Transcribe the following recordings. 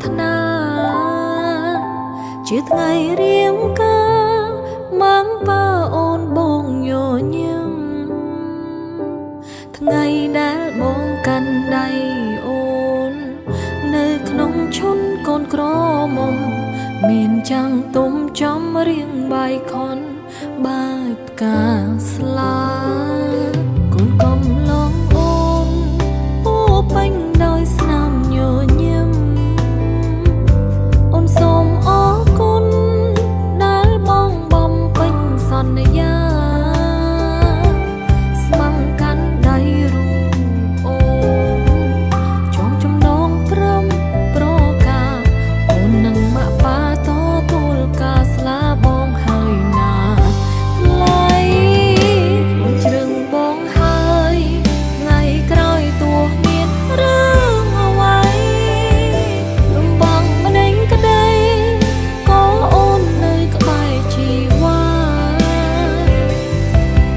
ថ្នាជាថ្ងៃរៀងការម៉ាំងប៉ាអូនបងញញឹមថ្ងៃដែលបងកាន់ដៃអូននៅក្នុងឈុនកូនក្រមុំមានចាំងទុំចំរៀងបាយខុនបាយផ្កាស្លាកូនកំឡងអូនពោពេញដោយស្នាមញញឹមអូនសូមអរគុណដែលបងបំពេញសន្យាស្មង្កាន់ដៃរូបអូនចំចំណងព្រមប្រការអូននឹងម៉ាក់ប៉ាតទួលការស្លាបងហើយណាថ្លៃអូនជ្រឹងបងហើយថ្ងៃក្រោយទោះមានរឿងអ្វីលំបងម្ដេញក្ដីក៏អូននៅក្បែរជីវ៉ា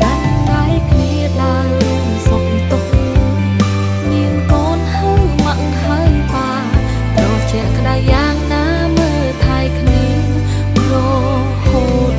កាន់ដៃគ្នាដើររួមសុខទុក្ខមានកូនហើយម៉ាក់ហើយប៉ាត្រជាក់ក្ដីយ៉ាងណាមើលថែគ្នារហូត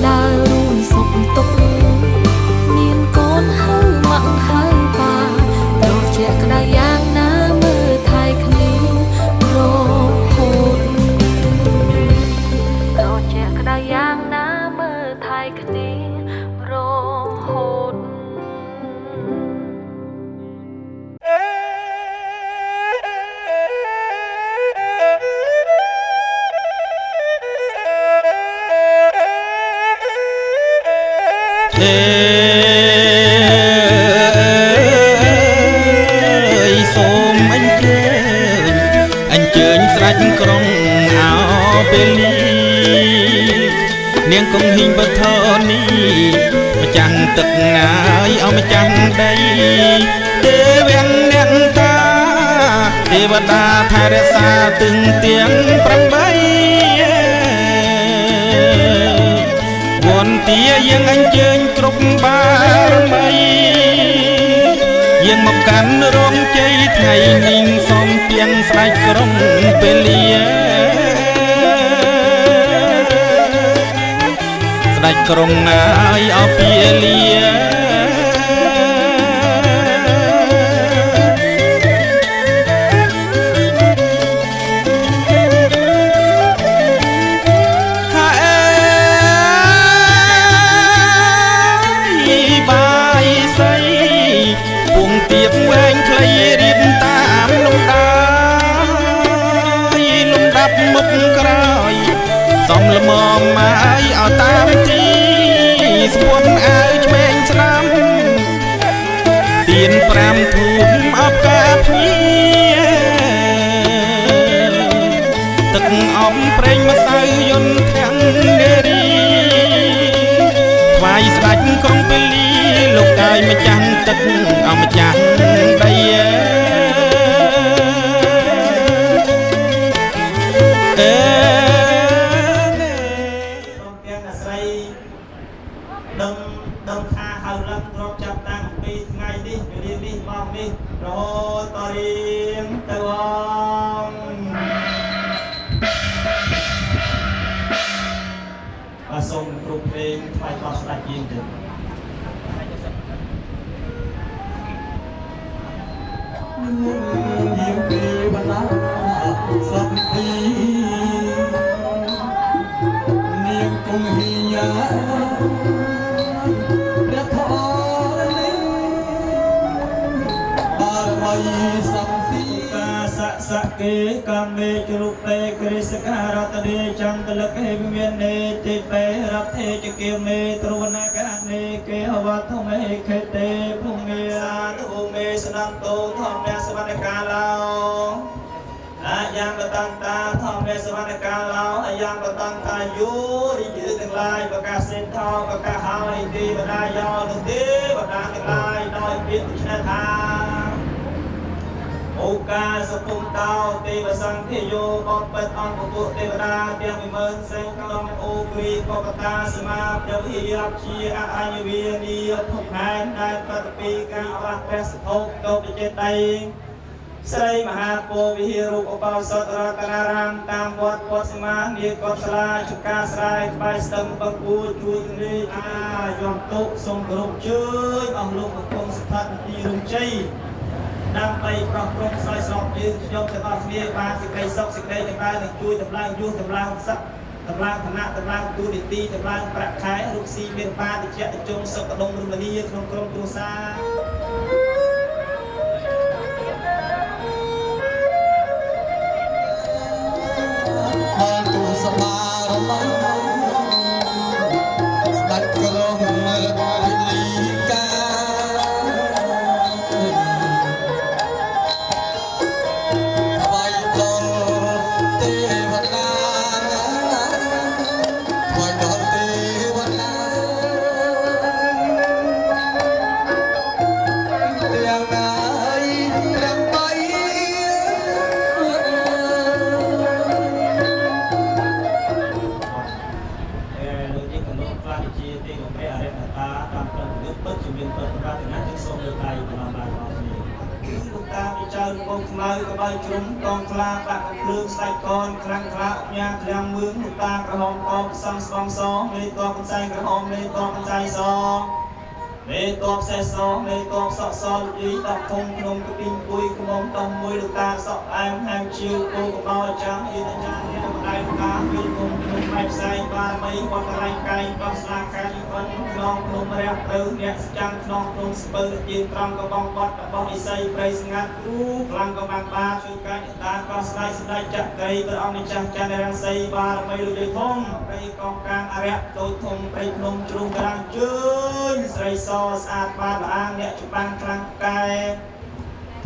ដើររួមសុខទុក្ខមានកូនហើយម៉ាក់ហើយប៉ាត្រជាក់ក្ដីយ៉ាងណាមើលថែគ្នារហូតត្រជាក់ក្ដីយ៉ាងណាមើលថែគ្នារហូតសូមអញ្ជើញស្ដេចក្រុងអោពេលនេះនាងគង់ហ៊ីងបធនេះម្ចាំងទឹកម្ចាស់ដីទេវាំងអ្នកតាទេវតាថែរក្សាទឹងទាំង8វន្តាយើងអញ្ជើញគ្រប់បារមីយើងមកកាន់រោងជ័យថ្ងៃនេះសូមទៀងស្ដេចក្រុងពេលលាស្ដេចក្រុងណាយអពាលាទៀបវែងខ្លីរៀបតាមលំដាប់មុខក្រោយសំលមមមកឲ្យតាមទីស្ពុនអាវឆ្វេងស្ដាំទៀន5ធូបអបកាភ្ញាទឹកអ ំប្រេងម្សៅយន្តទាំងនារីថ្វាយស្ដេចក្រុងពេលីលោកកាយម្ចាស់ទឹកម្ចាស់ដីដឹងថាហៅឡើងទ្របចាប់តាំងពីថ្ងៃនេះវេលានេះម៉ោងនេះរហូតតរៀងទៅអងបាទសូមគ្រូភ្លេងថ្វាយបទស្ដេចយើងទៅនាងពីបណ្ដាសពទីនាងគង់ហ៊ីយ៉ាព្រះធម៌នេះបារមីសំទីកាសៈកេកាមេជរុបេគ្រិសការតនេចន្ទលកហេមាននេតិបេរដ្ឋេចគិមេទ្រវនាកានេកេហវត្ថមេខេតេភូមិសាទភូមិស្ដាប់តោធម្មសវណ្ណកាឡោអាយ៉ាងបតន្តាធម្មសវណ្ណកាឡោអាយ៉ាងបតន្តាយោរីយឺទាំងឡាយប្រកាសសេនថោប្រកាសហើយទីបដាយោនឹងទេបដាទាំងឡាយដោយពាក្យឆ្នះថាអូកាសពុំតោទេវសង្ឃេយោបបិទ្ធអង្គពុទ្ធទេវតាទាំង10000សេងក្នុងអូគ្រីបកតាសមាព្រះវិហារជាអញ្ញវិនីភពហែនដែលប្រតិពីការអវះព្រះសភោតោបចេតៃស្រីមហាពោវិហាររូបឧបោសថរតនារាមតាមវត្តពុទ្ធសមានាកុសលាចកាស្រ័យក្បែរស្ទឹងបង្គួរជួយរីអាយមតុសូមគោរពជើញអស់លោកកំពុងស្ថិតទីរំជ័យដើម្បីប្រោះព្រំស្រ័យស្រោបយើងខ្ញុំទាំងអស់គ្នាបានសេចក្តីសុខសេចក្តីចម្រើននិងជួយតម្លើងយុះតម្លើងស័ក្តិតម្លើងឋានៈតម្លើងទូនីតិតម្លើងប្រាក់ខែរូបស៊ីមានបានតិចតិចងសុខដុមរមនីក្នុងក្រុមគ្រួសារបានទូសមារមស្ដេចក្រុងលីកាថ្វាយដល់ទេវតាថ្វាយដល់ទេវតាទាំងណាយទាំងបីជាទេវព្រះអរិយតាតាមប្រយុទ្ធពិតជាមានប្រតិបត្តិណាស់សូមលើកដៃប្រណម្យបាទអរគុណគឺលោកតាពិចៅបងខ្មៅក្បាយជ្រុំកងខ្លាបាក់ភ្លើងស្ដេចកនខ្លាំងខ្លាញ៉ាឃ្លាំងមឿងលោកតាក្រហមកបសំស្បងសមេតបកន្សែងក្រហមមេតបកន្សែងសមេតបសេសមេតបសក់សលីដាក់ធំក្នុងកពីងពួយក្នុងតំមួយលោកតាសក់អែមហាមជាវគោកបោចាំយីតាចានេះម្ដាយលោកតាមានគុំក្នុងផ្នែកផ្សេងបារមីបតរៃកែងបោះស្លាកាយវិនក្នុងភ្នំរះទៅអ្នកស្ចាំក្នុងភ្នំស្ពើជាត្រង់កបងបតរបស់ឥសីព្រៃស្ងាត់គ្រូខ្លាំងក៏បានបាជួយកាយតាកោស្ដេចស្ដេចចក្រីព្រះអង្គម្ចាស់ចន្ទរាសីបារមីលោកយាយធំព្រៃកងកាងអរិយតូចធំព្រៃភ្នំជ្រុងក្រាំជើញស្រីសស្អាតបានល្អអ្នកច្បាំងខ្លាំងកែ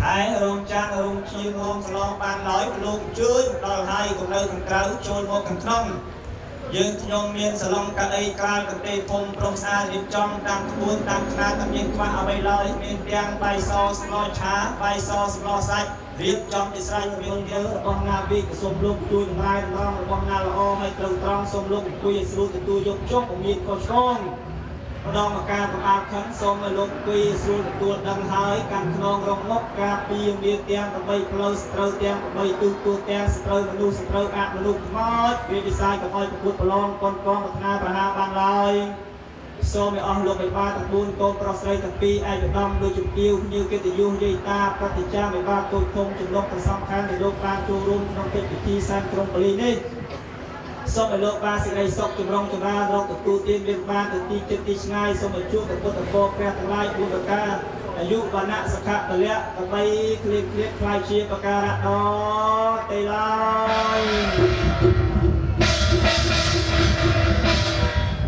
ថែរោងចាក់រោងជាងរោងស្លបានឡើយលោកជួយដល់ហើយកុំនៅខាងក្រៅចូលមកខាងក្នុងយើងខ្ញុំមានសឡងកៅអីក្រាលកន្ទេធំព្រមស្អាតរៀបចំតាមក្បួនតាមខ្នាតតែមានខ្វះអ្វីឡើយមានទាំងបាយសស្លឆាបាយសស្លសាច់រៀបចំពីស្រ័យរឿងយើងរបស់ណាវិកសូមលោកជួយតម្លៃដំណងរបស់ណាល្អឲ្យត្រឹមត្រង់សូមលោកជួយឲ្យស្រួលទទួលយកចុះមានខុសឆ្គងម្ដងមកការប្រអាប់ខឹងសូមឲ្យលោកគួយស្រួលទទួលដឹងហើយកាន់ខ្នងរងមកការពីមានទាំង8ផ្លូវស្ត្រូវទាំង8ទូទួលទាំងស្ត្រូវមនុស្សស្ត្រូវអមនុស្សខ្មោចវាវិស័យក៏ឲ្យប្រពុតប្រឡងប៉ុនកងប្រាថ្នាប្រហាបានឡើយសូមឲ្យអស់លោកឲ្យបាន9កូនប្រុសស្រីទាំងពីរឯកឧត្តមដូចជំទាវញៀវកិត្តិយសយាយតាប្រតិចាឲ្យបានទូចធំចំណុចប្រសំខាន់ដែលលោកបានចូលរួមក្នុងកិច្ចពិធីសែនក្រុងប៉ាលីនេះសូមឲ្យលោកបានសេចក្តីសុខចម្រុងចម្រើនរកទទួលទានមានបានទៅទីចិត្តទីឆ្ងាយសូមឲ្យជួបពុទ្ធពរព្រះទាំងឡាយ4ប្រការអាយុវណ្ណៈសុខៈពលៈដើម្បីគ្លៀកខ្លាយជាប្រការៈដល់ទេឡើយ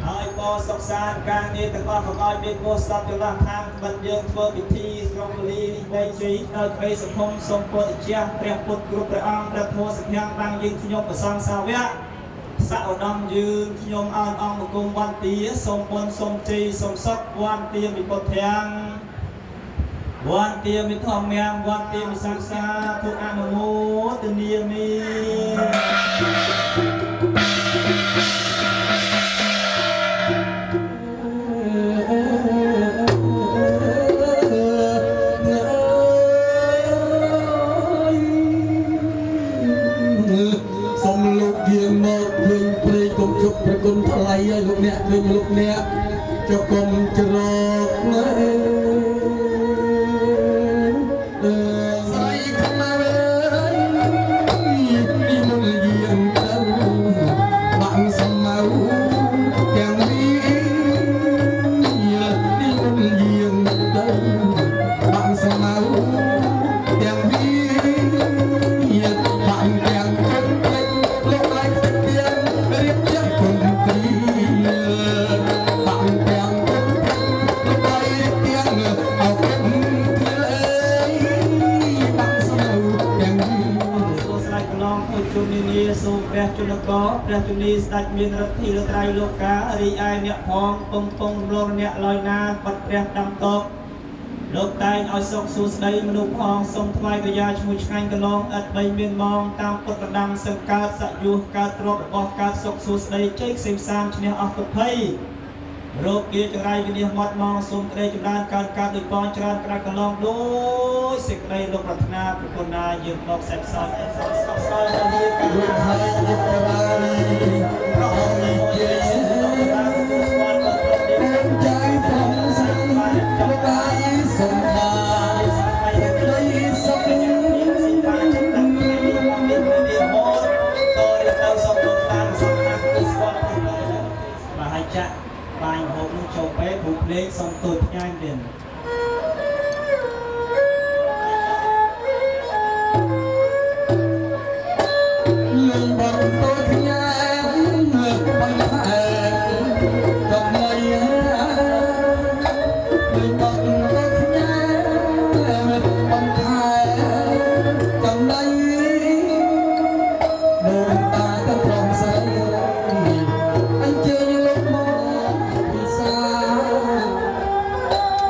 ហើយបសុខ សានការងារទាំងអស់ក៏ឲ្យមានពោស័ព្ទចន្លោះខាងបិទយើងធ្វើពិធីក្នុងពលីនេះបីជ័យដោយក្តីសុខសូមពុទ្ធជាព្រះពុទ្ធគ្រប់ព្រះអង្គព្រះធម៌សង្ឃាបាំងយើងខ្ញុំប្រសង្ឃសាវកសាឧត្តមយើងខ្ញុំអោនអង្គបង្គំវន្តាសូមបុណ្យសូមជ័យសូមសុខវន្តាវិពុទ្ធធាំងវន្តាវិធម្មយ៉ាងវន្តាវិសង្សាទុអនុមោទនាមិប្រគុណថ្លៃឲ្យលោកអ្នកឃើញលោកអ្នកចុះគុំច្រកស្រីខ្មៅនេះមកយាងទៅបាក់សមៅទាំងនេះនេះមកយាងទៅបាក់សមៅទាំងនេះបាក់ទាំងចិត្តលោកឯងទាំងរៀបចំគុំទីបាក់ទាំងលោកឯងទាំងអោគុំទីបាក់សមៅទាំងនេះសូមស្ដេចកន្លងអុជនានាសូមព្រះជនកព្រះជនីស្ដេចមានឫទ្ធិលើត្រៃលោការីឯអ្នកផងពងពងរំលងអ្នកលយណាបាត់ព្រះដាំតកលោកតែងឲ្យសុខសួស្ដីមនុស្សផងសូមថ្វាយកាយាឈ្មោះឆ្ងាញ់កន្លងឥតបីមានម៉ងតាមពុទ្ធដាំសង្កើតសយុះកើតទ្រពរបស់កើតសុខសួស្ដីជ័យខ្សែសាមឈ្នះអស់ទុក្ខភ័យរោគគាចង្រៃវិនិច្ឆ័យមាត់ម៉ងសូមក្តីចម្រើនកើតដោយបងច្រើនក្រាច់កន្លងដោយសេចក្តីលោកប្រាថ្នាប្រគុណណាយើងមកសេពសោតសោតសោតសោតដល់នេះរួចហើយយុទ្ធរារីប្រហោនេះជាតាមទូស្គាល់ក៏ប្រតិបត្តិใจผมสั่งលោកឯងសំដានៃសុខសិបាចិត្តតាមមានហូតតរទៅសុខលោកតាមសុខណាទូស្គាល់ទៅបាទហើយចាក់បាយហូបនឹងចូលពេលព្រោះភ្លេងសុំទូចផ្ញើទៀតលើបងទៅញ៉ាំបងថែកំណៃលើបងទៅញ៉ាំបងថែកំណៃបងតាទៅត្រង់ស្រីអញ្ជើញលោកមកពិសា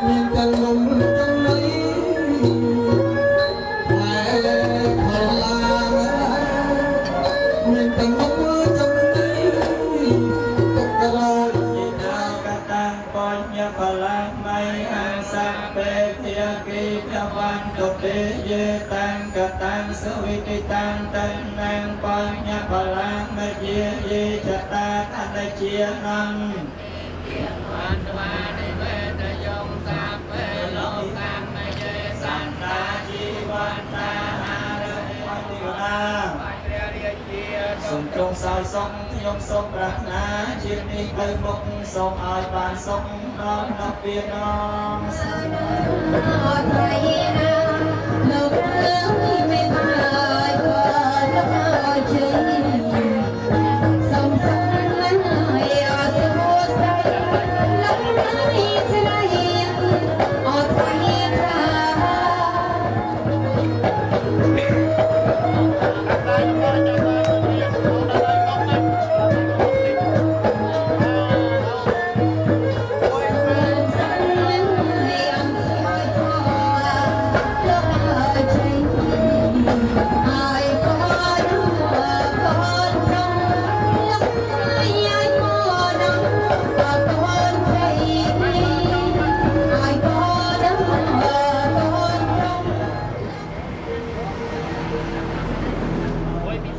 មានតែលំចំណៃតែផលាមានតែងំចំណៃទុកក្រោយ ยินดีกับตังปัญญาพลังไม่อาสังเปติยกิจวันตุเตเยตังกับตังสวิติตังตังนังปัญญาพลังไม่เยเยจตาอันเจียนังวันวานิเวทยงสาเปโลกังไม่เยสันตาจีวันตาหาเรวันตินาសូមទ្រង់សោយសុខខ្ញុំសូមប្រាថ្នាជាតិនេះទៅមុខសូមឲ្យបានសុខដល់ដល់ពីនងសានអត់ไรណាលោករឿងនេះមិនហើយគាត់លោកជ័យសូមស្នេហ៍ឲ្យអត់ស្រួលស្ដីលោកនេះស្នេហ៍អត់ไ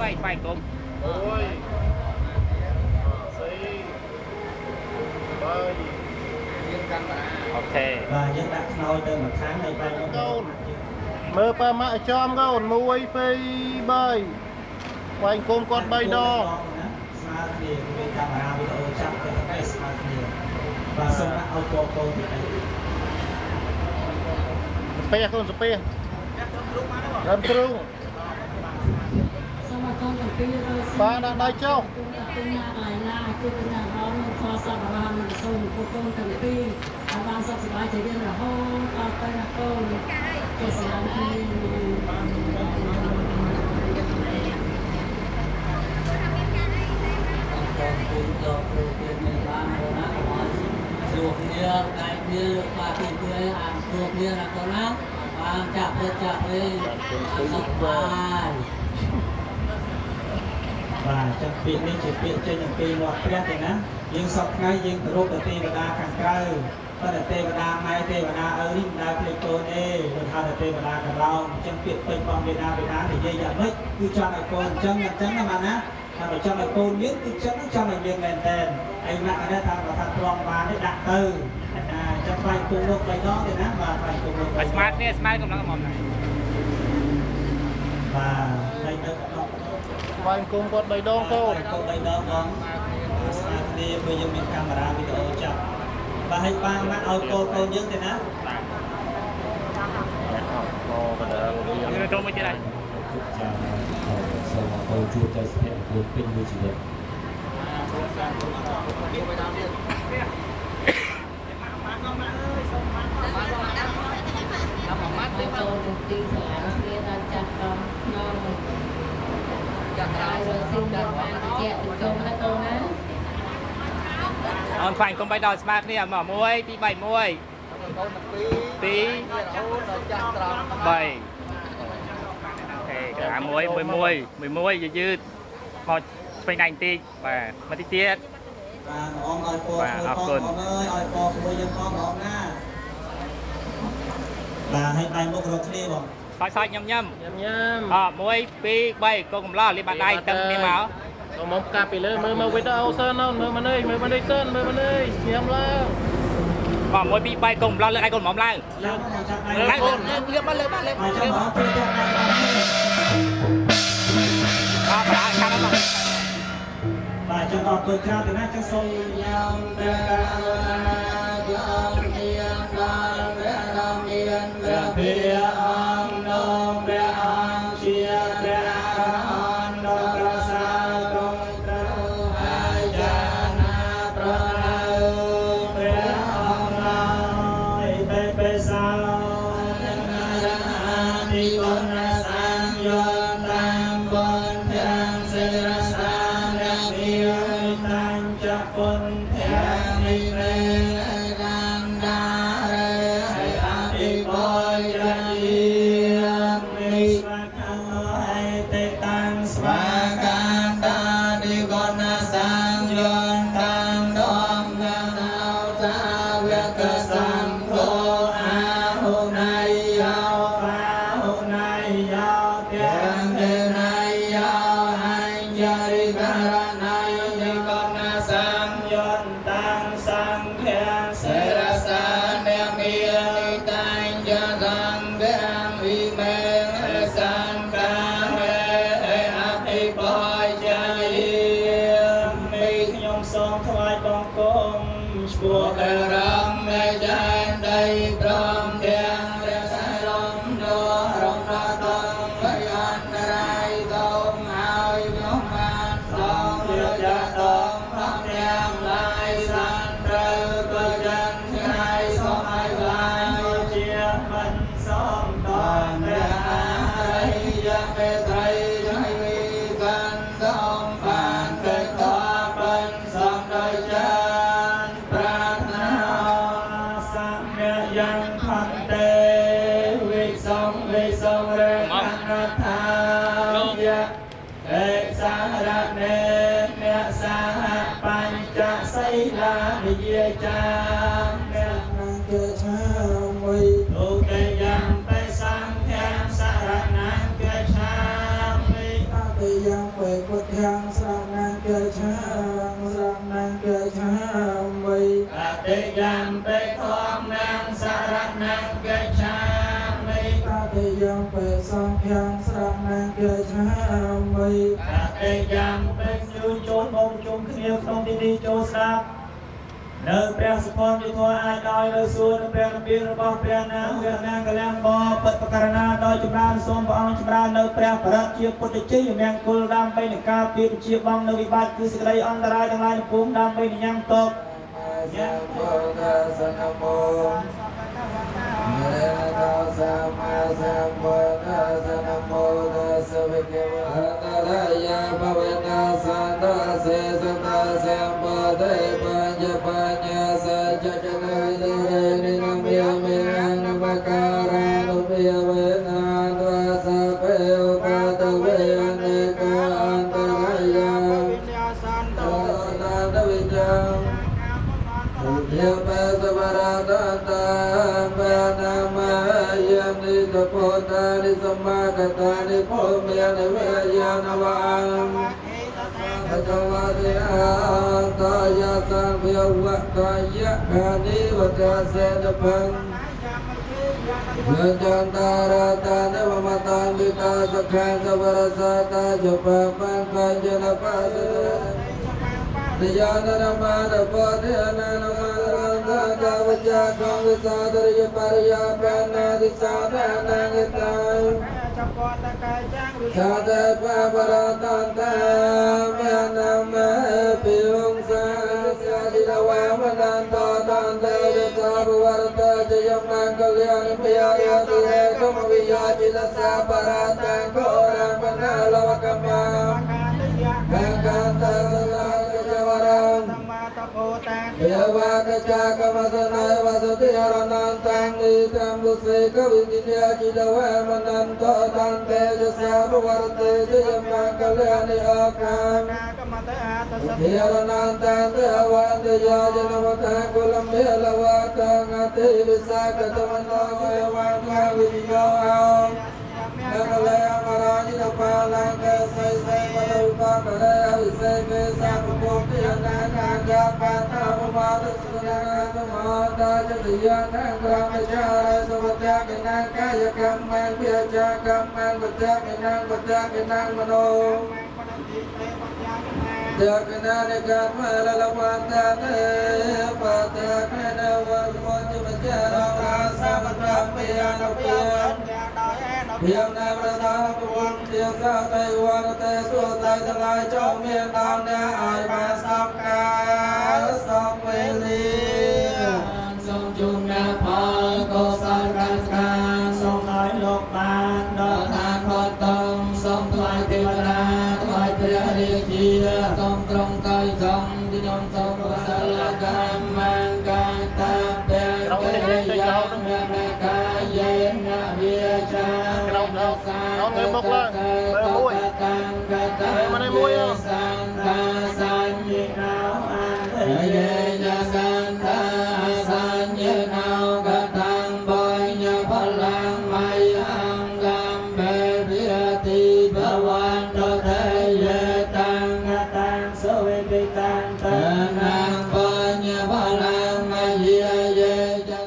รបាយគុំអូយស្អីបាយយើងកាន់តាអូខេបាទយើងដាក់ខ្នើយទៅមួយខាងហើយបែរមកកូនមើលប៉ាម៉ាក់ចំកូន1 2 3វាយកូនគាត់3ដងស្មើគ្នាមានកាមេរ៉ាវីដេអូចាប់ទៅតែស្មើគ្នាបាទសូមដាក់ឲ្យកូនទៅស្ពះកូនស្ពះដើមទ្រូងសូមឲ្យកូនទាំងពីររើបាទដាក់ដៃចុះ เป็นงานหลายหน้าคือเป็นงานร้องโทรศัพท์ประมาณส่งโปรโมทกันปีประมาณสักสบายใจเย็นละห้องเอาไปนะก็เกิดสถานที่ลูกเยอะไก่เยอะปลาปีเยอะอ่างลูกเยอะนะคนนั้นวางจับเลยสบาย và trong việc này chỉ việc trên những kỳ loạt kia thì nè nhưng sau ngay nhưng từ lúc tê và đa càng cao ta là tê và đa mai tê và đa ở linh đa tê tôn e rồi ta là tê và đa càng lâu trong việc bên con Việt Nam thì dây dặn mất cứ cho lại con chân là mà nè ta phải cho lại con biết cứ chân cho lại viên đèn đèn anh nặng ở đây ta và thằng con và để đặt từ trong phải cùng lúc bài đó thì nè và phải cùng lúc bài smart នេះ smart កំឡុងមកណា và đây đây បាយអង្គមគាត់3ដងកូន câu đây đó con đi bây giờ mình camera video chụp và hay ba mắt ơi cô dương thì nè យើងចូលមកទៀតហើយ សូមអរជួបតែស្នាក់ខ្លួនពេញមួយជីវិត ไม่โตถึงตีสลายเรียนจัดน้องอยากได้เลยสิ่งแบบนั้นแจกถึงโจมแล้วโตนะ អូនខ្វាញ់កុំបីដល់ smart នេះមក1 2 3 1 2 3 កាមួយយឺតមកស្វែងដៃបន្តិចបាទមកតិចទៀត và ông ơi cô ơi ơi cô bây giờ con ông nha và hay tay một rồi kia không សាច់ញ៉ាំ ញ៉ាំ 1 2 3កូនកំឡោះលីបាដៃតឹងនេះមក ក៏មកកាពីលើមើលមកវីដេអូសិនអូនមើលមកនេះមើលមកនេះសិនមើលមកនេះញ៉ាំឡើង 1 2 3កូនកំឡោះលើកឲ្យកូនហ្មងឡើង lên mà chắc ai ឡើង lên លើកមកលើកមកលើក mà chắc nó chưa được ai làm អត់បានខាងហ្នឹង và cho nó tôi theo thì nó chắc sâu nhau phía ông đông bè ông chia bè ông đông bè sa đông bè hai cha na pro na bè ông nói bè bè sao đi con na sang yon tam con thang se ra sang đang đi tăng chắc con thang đi lên đang đa hay đi coi ra yên đi hay tê tăng svakan ta đi con na sang yon tăng đom nào ta việc cơ sang đô a hôm nay giao pha hôm nay giao tiếng đêm nay giao anh giờ đi ra này đi con na sang yon tăng sang khen sẽ ra sang đem yên đi tăng cho rằng đem vì men sang ca mê áp đi bòi cha yên mi nhom song thoại bong công chùa kê râm mê chan đây prom đen rê sa rong đô rong đô tông gây an rai tông ao nhom man song rê cha tông phong đen lai san rê cơ chân khai song ai vai chia mình song toàn rê ai giang mê thầy jai vi căn tông phản kê toa bên song đôi chân pran na sang mê yang phan tê vi song rê căn tha ya ê sa ra nê mẹ sa pan cha say la di cha mẹ năng cơ cha mui tu tê yang tê sang theo sa ra năng cơ cha mui ta tê yang về quật hàng sa năng cơ cha năng cơ cha mui ta tê yang tê thom năng sa ra năng cơ cha mui ta tê yang về sang theo sa năng cơ cha mui ta tê yang tê như chốn bông chung kia không đi đi chỗ xa នៅព្រះសុភមយុធអាចដោយលើសួរនៅព្រះនិព្វានរបស់ព្រះនាងព្រះនាងកលាំងបបិទ្ធបករណាដោយចម្រើនសូមព្រះអង្គចម្រើននៅព្រះបរិទ្ធជាពុទ្ធជ័យមង្គលដើម្បីនឹងការពារជាបងនៅវិបត្តិគឺសេចក្តីអន្តរាយទាំងឡាយទាំងពួងដើម្បីនឹងញ៉ាំតបញ៉ាំពុទ្ធសនមោสัมมาสัมพุทธัสสะนะโมตัสสะภะคะวะโตอะระยะภะวะนาสันตัสสะสัมมาสัมพุทธัสสะปัญญปัญญาสัจจะนะเดเรนินัมยะเมนังนมการานุปยเวนะตัสสะเปอุปะตะเวอเนกะอันตรายะวิญญาสันโตตันตวิญญาเยเปสวะระตันตะปะนะมะยันติตะโพตานิสัมมากัตตานิโพเมนะเวญาณวังพระเจ้าวะเตอะตายะสังเภวะตายะกานิวัตเสนพังจันตาราตานิวมตังวิตาสขังสวรสตาจุปะปังปัญจนปัสสะนิยานนามาตปะเทนะนะมารังกะกะวัจจะกังวิสาตริยปริยาปะนาติสาธานังอิตังชาเตปะปะระตันตะเมนะมะปิยุงสาสะจิตวามะนันโตตันเตจะสาภวรตะจยมังกัลยาณิมยาริติเอตมวิยาจิตสาปะระตังโกรังปะนะลวะกะมะกังกันตะสลาเยวากจากรรมสนายวสุติอรนันตังนิตัมบุเสกวิญญาจิตเวมนันโตตันเตจะสาภวรเตจะยมังกัลยาณิอาคังเยอรนันตังเตวันเตยาจนวตังกุลมเมลวะตังอติวิสากตมันโตเววันทังวิญโยเอานักเลงมาราจิตปาลังเกสยเสปะตุปะกะเรวิเสเกสะภุติยนานังยาปะตะภวะตุสุนังสมาตาจติยานังกรามจาระสุวัตยะกินังกายกรรมังพิจากรรมังปัจจกินังปัจจกินังมโนเดกินันิกัมมะละละวันตะเตปัตตะเกเนวัสโมจิมจาราราสัมตะเปียนะเปียเพียงในประธานบุญเทียงข้าไตวันเตสุไตทลายเจ้าเมียนตามแนวอายมาสับกาสับเวลีทรงจุนนาพอโกสัลกัสการทรงน้อยโลกบานดอกทานพอตรงทรงถวายเทวดาถวายพระอริยเจียทรงตรงกายทรงที่ยมทรงกุศลกรรมมังกาตาเปรตเกยังเมตกายเยนะเวียชาน้องเงินบกเลยเบอร์มวยมาในมวยอ่ะสันตาสัญญาเอาอันเยจะสันตาสัญญาเอากตังบอยญาพลังไม่อังกัมเบบิรติภวันโตเทเยตังกตังสเวปิตังตะนังบอยญาพลังไม่เยเยจะ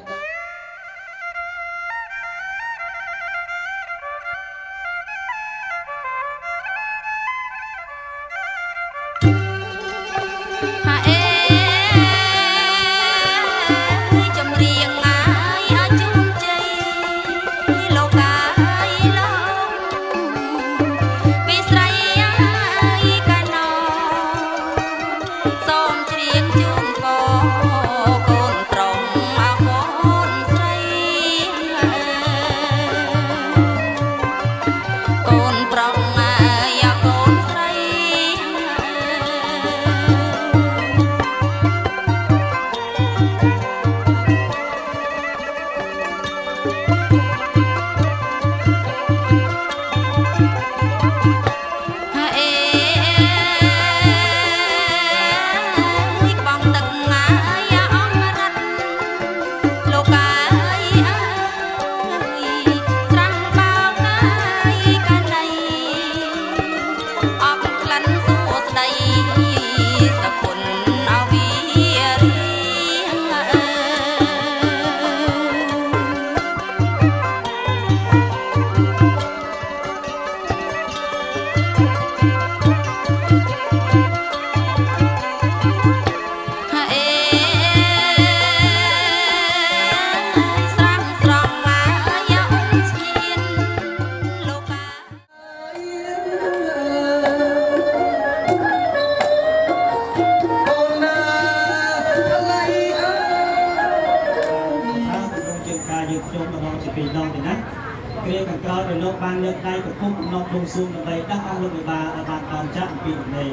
លោកបានលើកដៃប្រគំកំណត់ក្នុងសួងដើម្បីដាស់អង្គលោកវិបាលឲ្យបានតាមចាក់ពីនេះ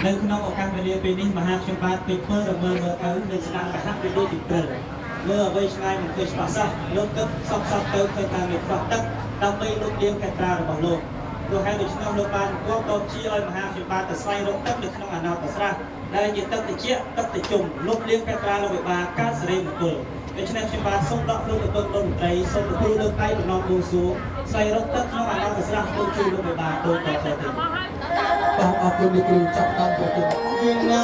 នៅក្នុងឱកាសវេលាពេលនេះមហាខ្ញុំបាទពេកធ្វើរមើលមើលទៅនៅស្ដាំកថាពីដូចទីព្រឹកលើអ្វីឆ្ងាយមិនឃើញច្បាស់សោះលោកគិតសពទៅឃើញតាមមានខ្វះទឹកដើម្បីលោកលៀងកត្រារបស់លោកលោកហើយដូច្នេះលោកបានគោរពតបជាឲ្យមហាខ្ញុំបាទទៅស្វែងរកទឹកនៅក្នុងអនាគតស្រះដែលជាទឹកត្រជាក់ទឹកត្រជុំលោកលៀងកត្រាលោកវិបាលកើតសេរីមង្គលដូច្នេះខ្ញុំបាទសូមដកលោកទៅពលរដ្ឋមន្ត្រីសូមទទួលលើកដៃបំណងបួងសួងស្វែងរកទឹកក្នុងអនាគតស្រះដូចជួយលោកវិបាលដូចតទៅទៀតបាទអរគុណលោកគ្រូចាប់តាមប្រគំយើងណា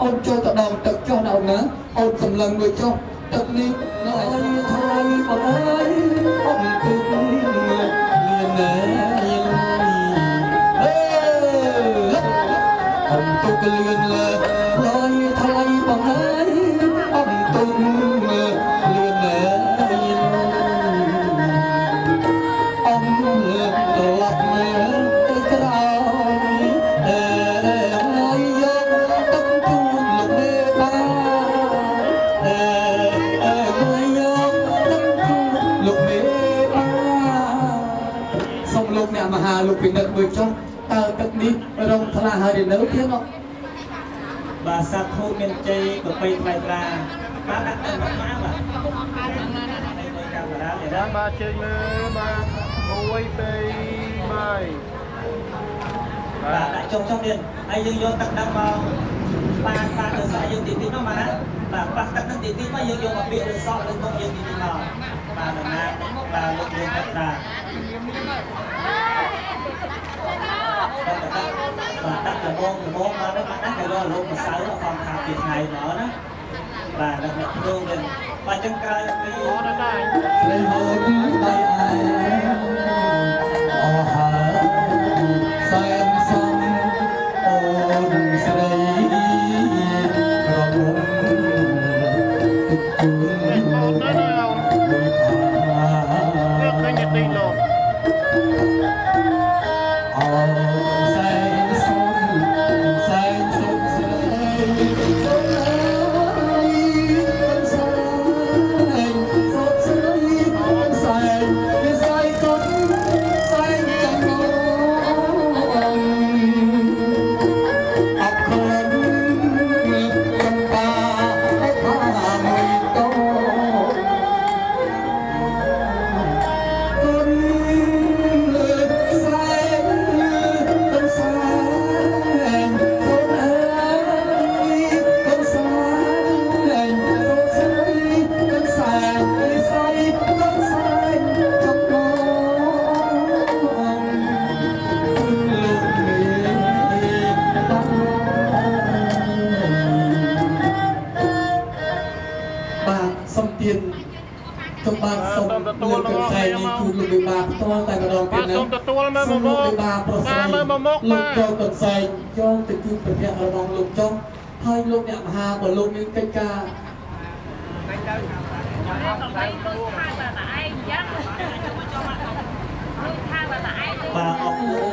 អូនចូលទៅដល់ទឹកចុះដល់ណាអូនសម្លឹងមួយចុះទឹកនេះនៅឲ្យថយបងអើយអូនទុកមានណែអូនទុកលឿនលើឲ្យថយបងអើយអូនទុកលឿនណែអូនត្រឡប់មកទៅក្រោយមហាលោកពិនិត្យមើលចុះតើទឹកនេះរងថ្លាហើយនៅទៀតអត់បាទសត្វធូបមានជ័យប្របីថ្លៃត្រាបាទដាក់ទៅមកបាទបាទកាមេរ៉ានេះណាបាទជើញមើលបាទ1 2 3បាទដាក់ចុះទៀតហើយយើងយកទឹកដាក់មកបាទទៅស្អីយើងទីទីមកបាទណាបាទប៉ះទឹកនឹងទីទីមកយើងយកមកពាកឬសក់ឬកុំយើងទីទីមកបាទដំណាបាទលោកយើងទឹកត្រាបាទដាក់ដំបងមកដល់បាទដាក់ទៅរកលោកម្សៅអត់ផងថាពីថ្ងៃមកណាបាទដល់អ្នកគ្រូវិញបាទចឹងក្រោយពីអូនដែរស្រីហូនដៃឯអស់ហើយសែនសំអូនស្រីក្រមុំទឹកជូនអូនដែរអូនឃើញទីលោកអូសែនសំស្រីសុំស្រីសុំអើយសុំស្រីអូនសែនវាស្រីកូនសែនចាំអូនអបខំកំបាឲ្យផាមួយតោគុណសែនសែនគុណអើយគុណសែនសុំស្រីគុណសែនស្រីគុណសែនចាំអូនលោកមេតាបាទសុំទៀនចុះបាទសូមលើកកន្សែងនេះជូនលោកវិបាលផ្ទាល់តែម្ដងទៀតណាបាទសូមទទួលមើលមកលោកវិបាលប្រុសស្រីលោកចូលកន្សែងយកទៅជូនព្រះភ័ក្ររបស់លោកចុះហើយលោកអ្នកមហាបើលោកមានកិច្ចការបាទអរគុណ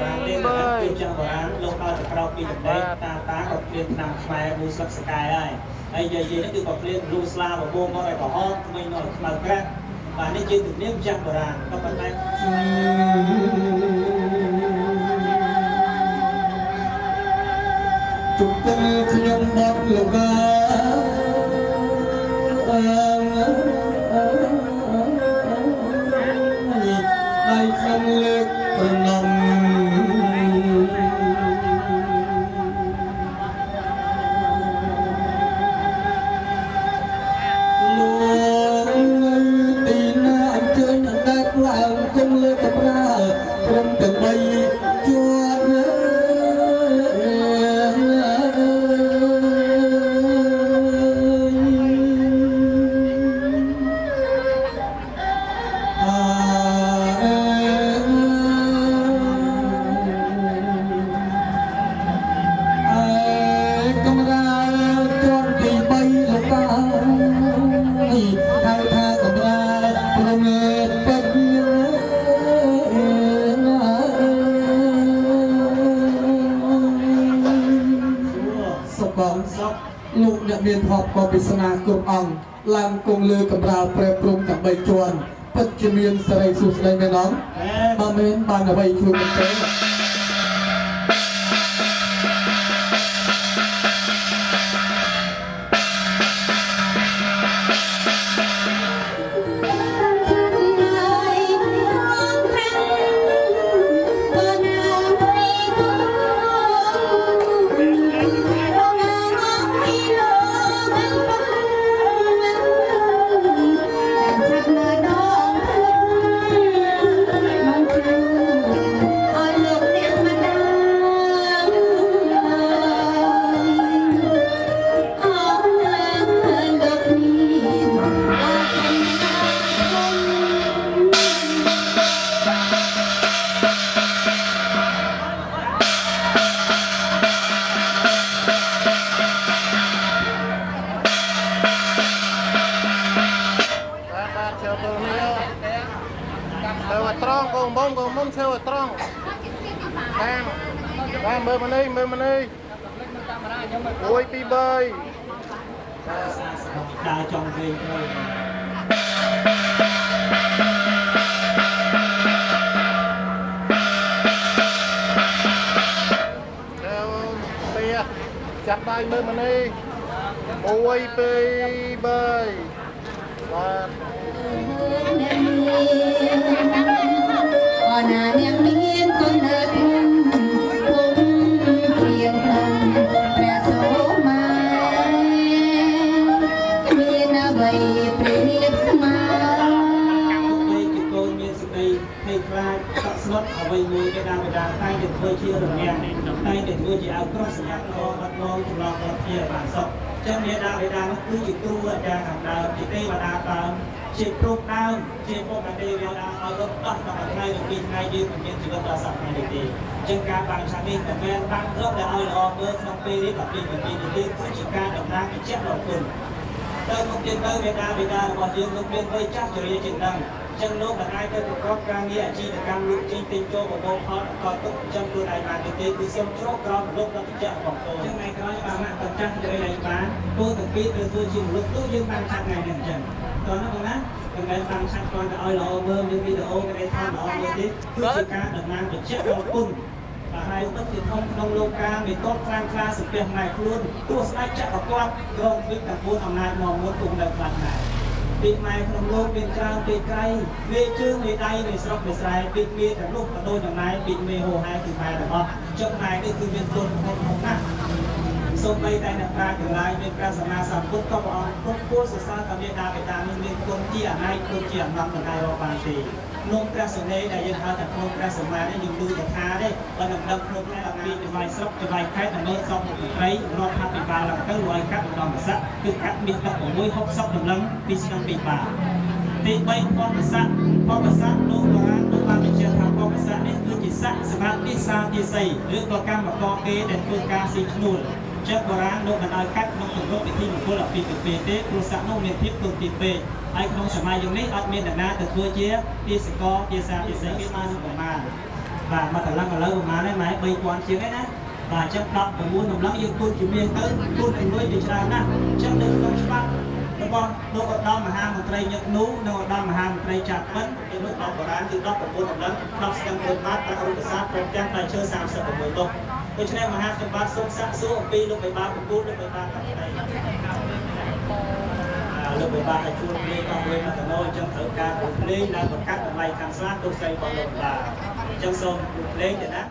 ราณเนี่ยเป็นจังโบราณลงเอาแต่เราปีเด็กตาก็เปลี่ยนนางแฝงรูสักสกายได้ไอ้ยัยนี่คือเปลี่ยนรูสลาแบบโบมอะไรแบบห้องไม่นอนมาแกล้งvà nên chơi được nếp chặt của đàn các bạn thấy chúc tân nhung bát lục ai không lực nồng cùng lê tập ra trong từng bay chuột camera cho thì bay lục ta thay tha camera cùngลูกเนี่ยเมียนหอบกอปิศนากรมอ่องลางกงเลือกำราแปรปรุงจากใบจวนปัจจุบันสไลสุดในแม่น้องมาเมนบานใบชวนมันเต้mông theo trăng đang mơ mà đi ôi pi bơi đào trong về thôi tia chặt tay mơ mà đi ôi pi bơi và nà nhang miên con đất cũng thiền thần mẹ số mai miên bầy priết mà đây cái cô miên sự đây hay ra các slot ở bên người cái đàn tay để thôi chia được nghe tay để thôi chỉ áo cross nhạc nó bắt nó chúng nó chia bản sọc chân nghĩa đàn nó cứ chỉ tu ở đàn hàng đàn chỉ đây mà đàn chỉ proof now chỉ một cái điều là ở lớp tập tập ngày được tin ngày đi cũng chỉ có tập ngày đi trên cả bằng sáng đi của men tăng lớp là ai lo bữa xong pê đi tập đi chỉ ca động năng cái chết đầu tuần tới một tiền tới Việt Nam là bọn dương lúc biên vây chắc cho đi trên đằng chân lúc là ai tới một góc ca nghĩa chi là cam lúc chi tình cho một bộ phận còn tức chân tôi này mà cái cứ xem chốt con lúc đó chạy vòng tôi chân này có những bạn tầm chắc cho đây là bán tôi từng kỹ từ tôi chỉ một lúc tôi dương tăng sang ngày đằng chân còn nó còn á còn cái tăng sang con là oi lò bơm những video cái đây tham là oi tiếp cứ chỉ cá động năng được chết đầu tuần và hai bất thì không nông lô ca vì tốt khang kha sự việc này luôn tôi sẽ chạy vào con rồi biết cả buôn hôm nay mong muốn cùng được lần này bị mai nông lô bên trang bị cây về chương về đây về sọc về sai bị mía cả lúc và tôi hôm nay bị mê hồ hai từ mai được không trong này cái từ viên tuần không nặng sông bay tay nạp ra từ lại bên ca sầm na sầm cốt có bọn cốt cốt sờ sa cầm điện đà về đà nên quân chỉ ở này quân chỉ ở năm từ này vào bàn thì nông ca sầm này đại dân thao thật nông ca sầm ma đấy dùng đuôi để tha đấy và nằm đâm nông này là bị vài sốc cho vài cái là nông sốc một cái nông tháp bị bà là các loại cắt đòn sắt cứ cắt bị cắt của mũi hốc sốc được lắm bị sang bị bà thì bay con sắt nông ba bị chia thằng con sắt đấy cứ chỉ sắt sạt đi xa đi xây đứa có cam và con kế để phương ca xin nuôi chắcบราณโลกมันเอาคัดน้องถึงโลกไปที่มันคนละปีกับปีเต้ครูสาวน้องเมียนทิพย์ตัวปีเป้ไอ้น้องสมัยอย่างนี้อัดเมียนแต่หน้าแต่ตัวเจี๊ยบที่สกอที่ซาที่เซมิมาสุกมา បាទមកកន្លងឥឡូវប្រហែលហ្នឹងម៉ែ3000ជាងហ្នឹងណាបាទអញ្ចឹង19តម្លឹងយើងគូនជំនាញទៅគូនជំនួយជាច្រើនណាស់អញ្ចឹងនៅក្នុងច្បាប់របស់លោកឧត្តមមហាមន្ត្រីញឹកនូនិងឧត្តមមហាមន្ត្រីចាត់ពិនពីលោកដល់បុរាណគឺ19តម្លឹង10ស្ទឹងគ្រឿងបាតប្រាក់រុក្ខសាស្ត្រព្រមទាំងផ្លែឈើ36ដុំដូច្នេះមហាខ្ញុំបាទសូមសាកសួរអំពីលោកបិបាលប្រពូលោកបិបាលកាត់ដីលោកបិបាលឲ្យជួលភ្លេងដល់វិញមកទៅអញ្ចឹងត្រូវការគ្រូភ្លេងដែលបង្កាត់តម្លៃខាងស្លាទុកស្រីរបស់លោកបិបាលអញ្ចឹងសូមគ្រូភ្លេងទៅណា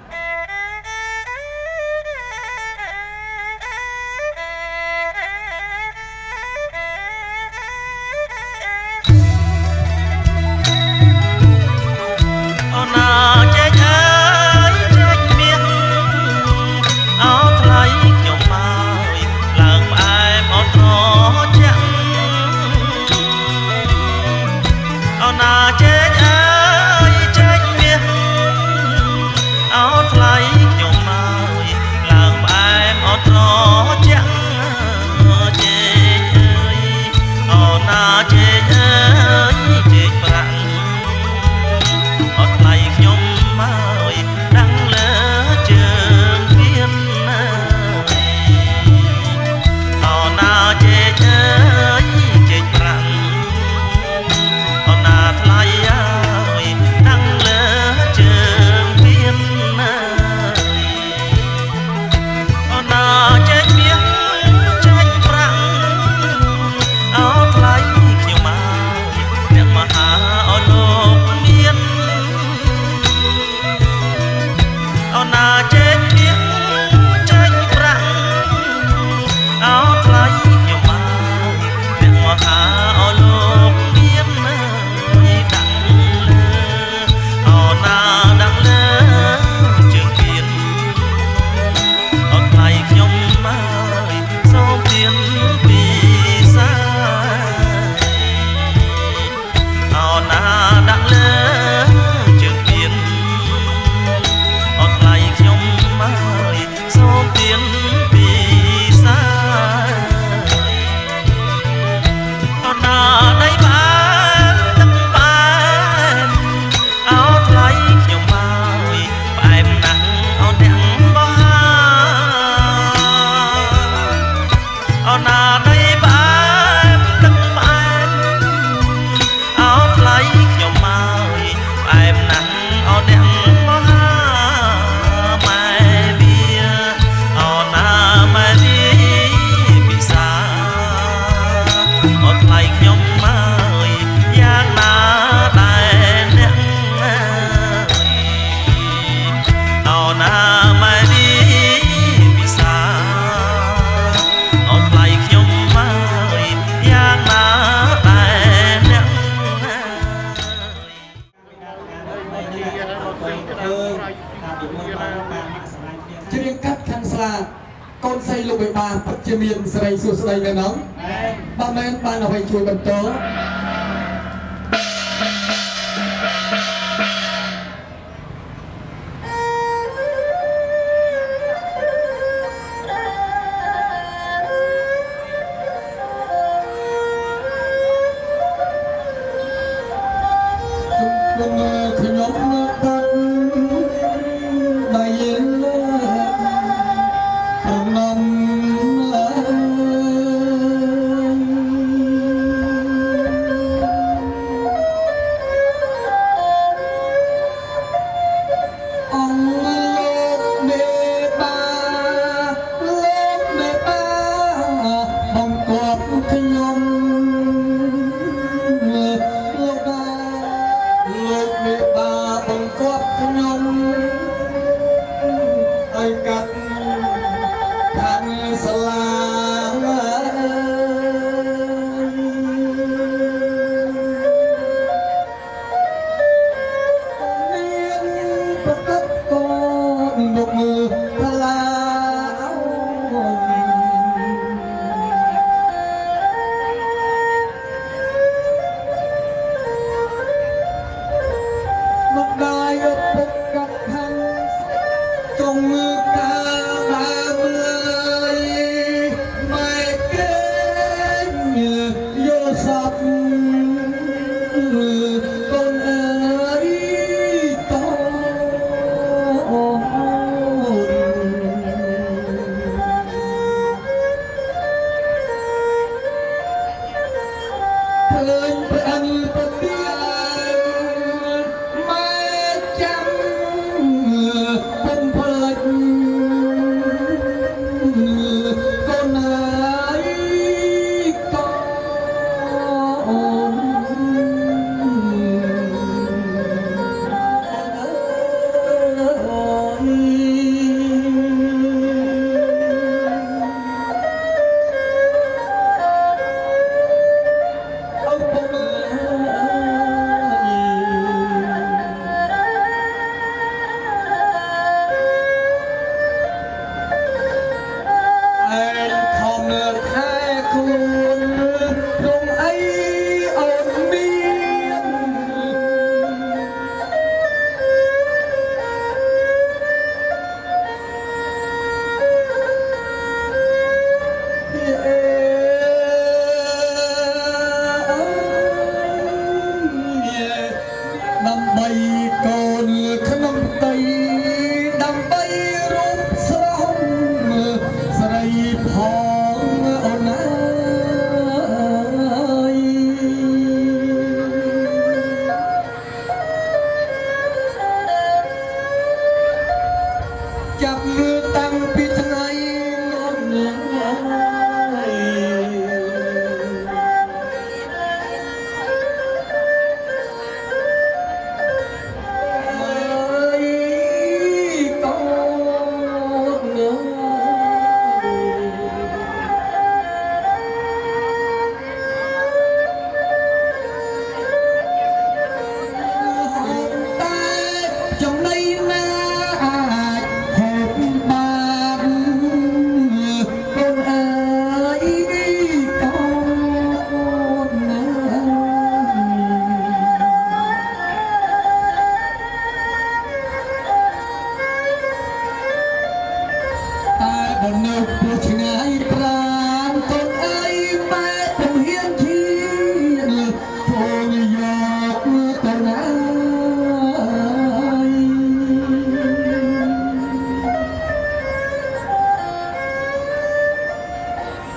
ជារៀងកាត់ខាងស្លាកូនស្រីលោកបិបាលពិតជាមានសេរីសួស្តីនៅនោះបើមែនបានអ្វីជួយបន្ត ដល់នៅព្រោះឆ្ងាយប្រាណកូនអើយបែបពហៀនឈៀនចូលយកទៅណា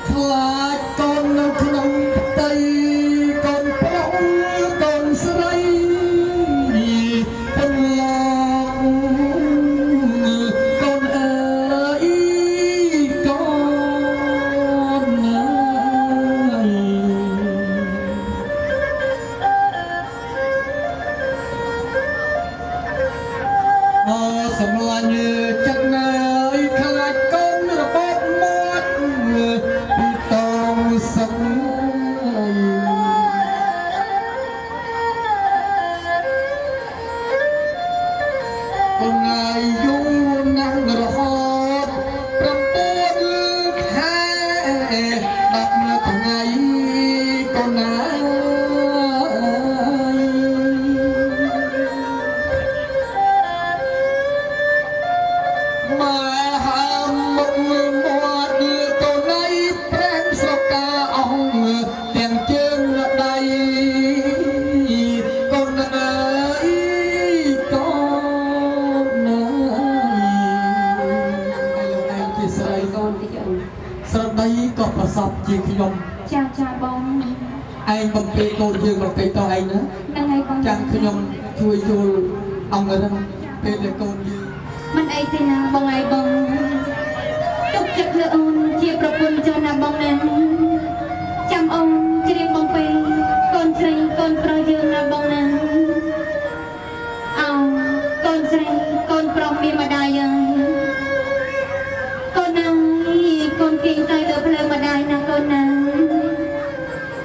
ខ្លាចកូននៅក្នុងផ្ទៃកូនប្រុសកូនស្រីពន្លកូនអើយកូនអើយអូសម្លាញ់ចិត្តណាយខ្លាចកូនរបបមាត់ពីតងសឹកកូនងាយយូរណាស់រហូត9ខែ10ថ្ងៃកូនណាម៉ែហាមមុខមាត់កូនណៃប្រេងស្រកាអស់ទាំងជើងដៃកូនអើយកូនអើយលោកឯងជាស្រី កូនតិចអូន ស្រដីក៏ប្រសពជាខ្ញុំ ចាចាបង ឯងបំពេកូនយើងមកពេកតឯងណា ហ្នឹងហើយបង ចាំខ្ញុំជួយយល់អង្គរឹងពេលដែលកូនយើង មិនអីទេណាបងឯងបងទុកចិត្តលើអូនជាប្រពន្ធចុះណាបងណាចាំអូនជ្រាបបងពេកូនស្រីកូនប្រុសយើងណាបងណាអោកូនស្រីកូនប្រុសមានម្ដាយហើយកូនណាកូនគៀងទៅលើភ្លើងម្ដាយណាកូនណា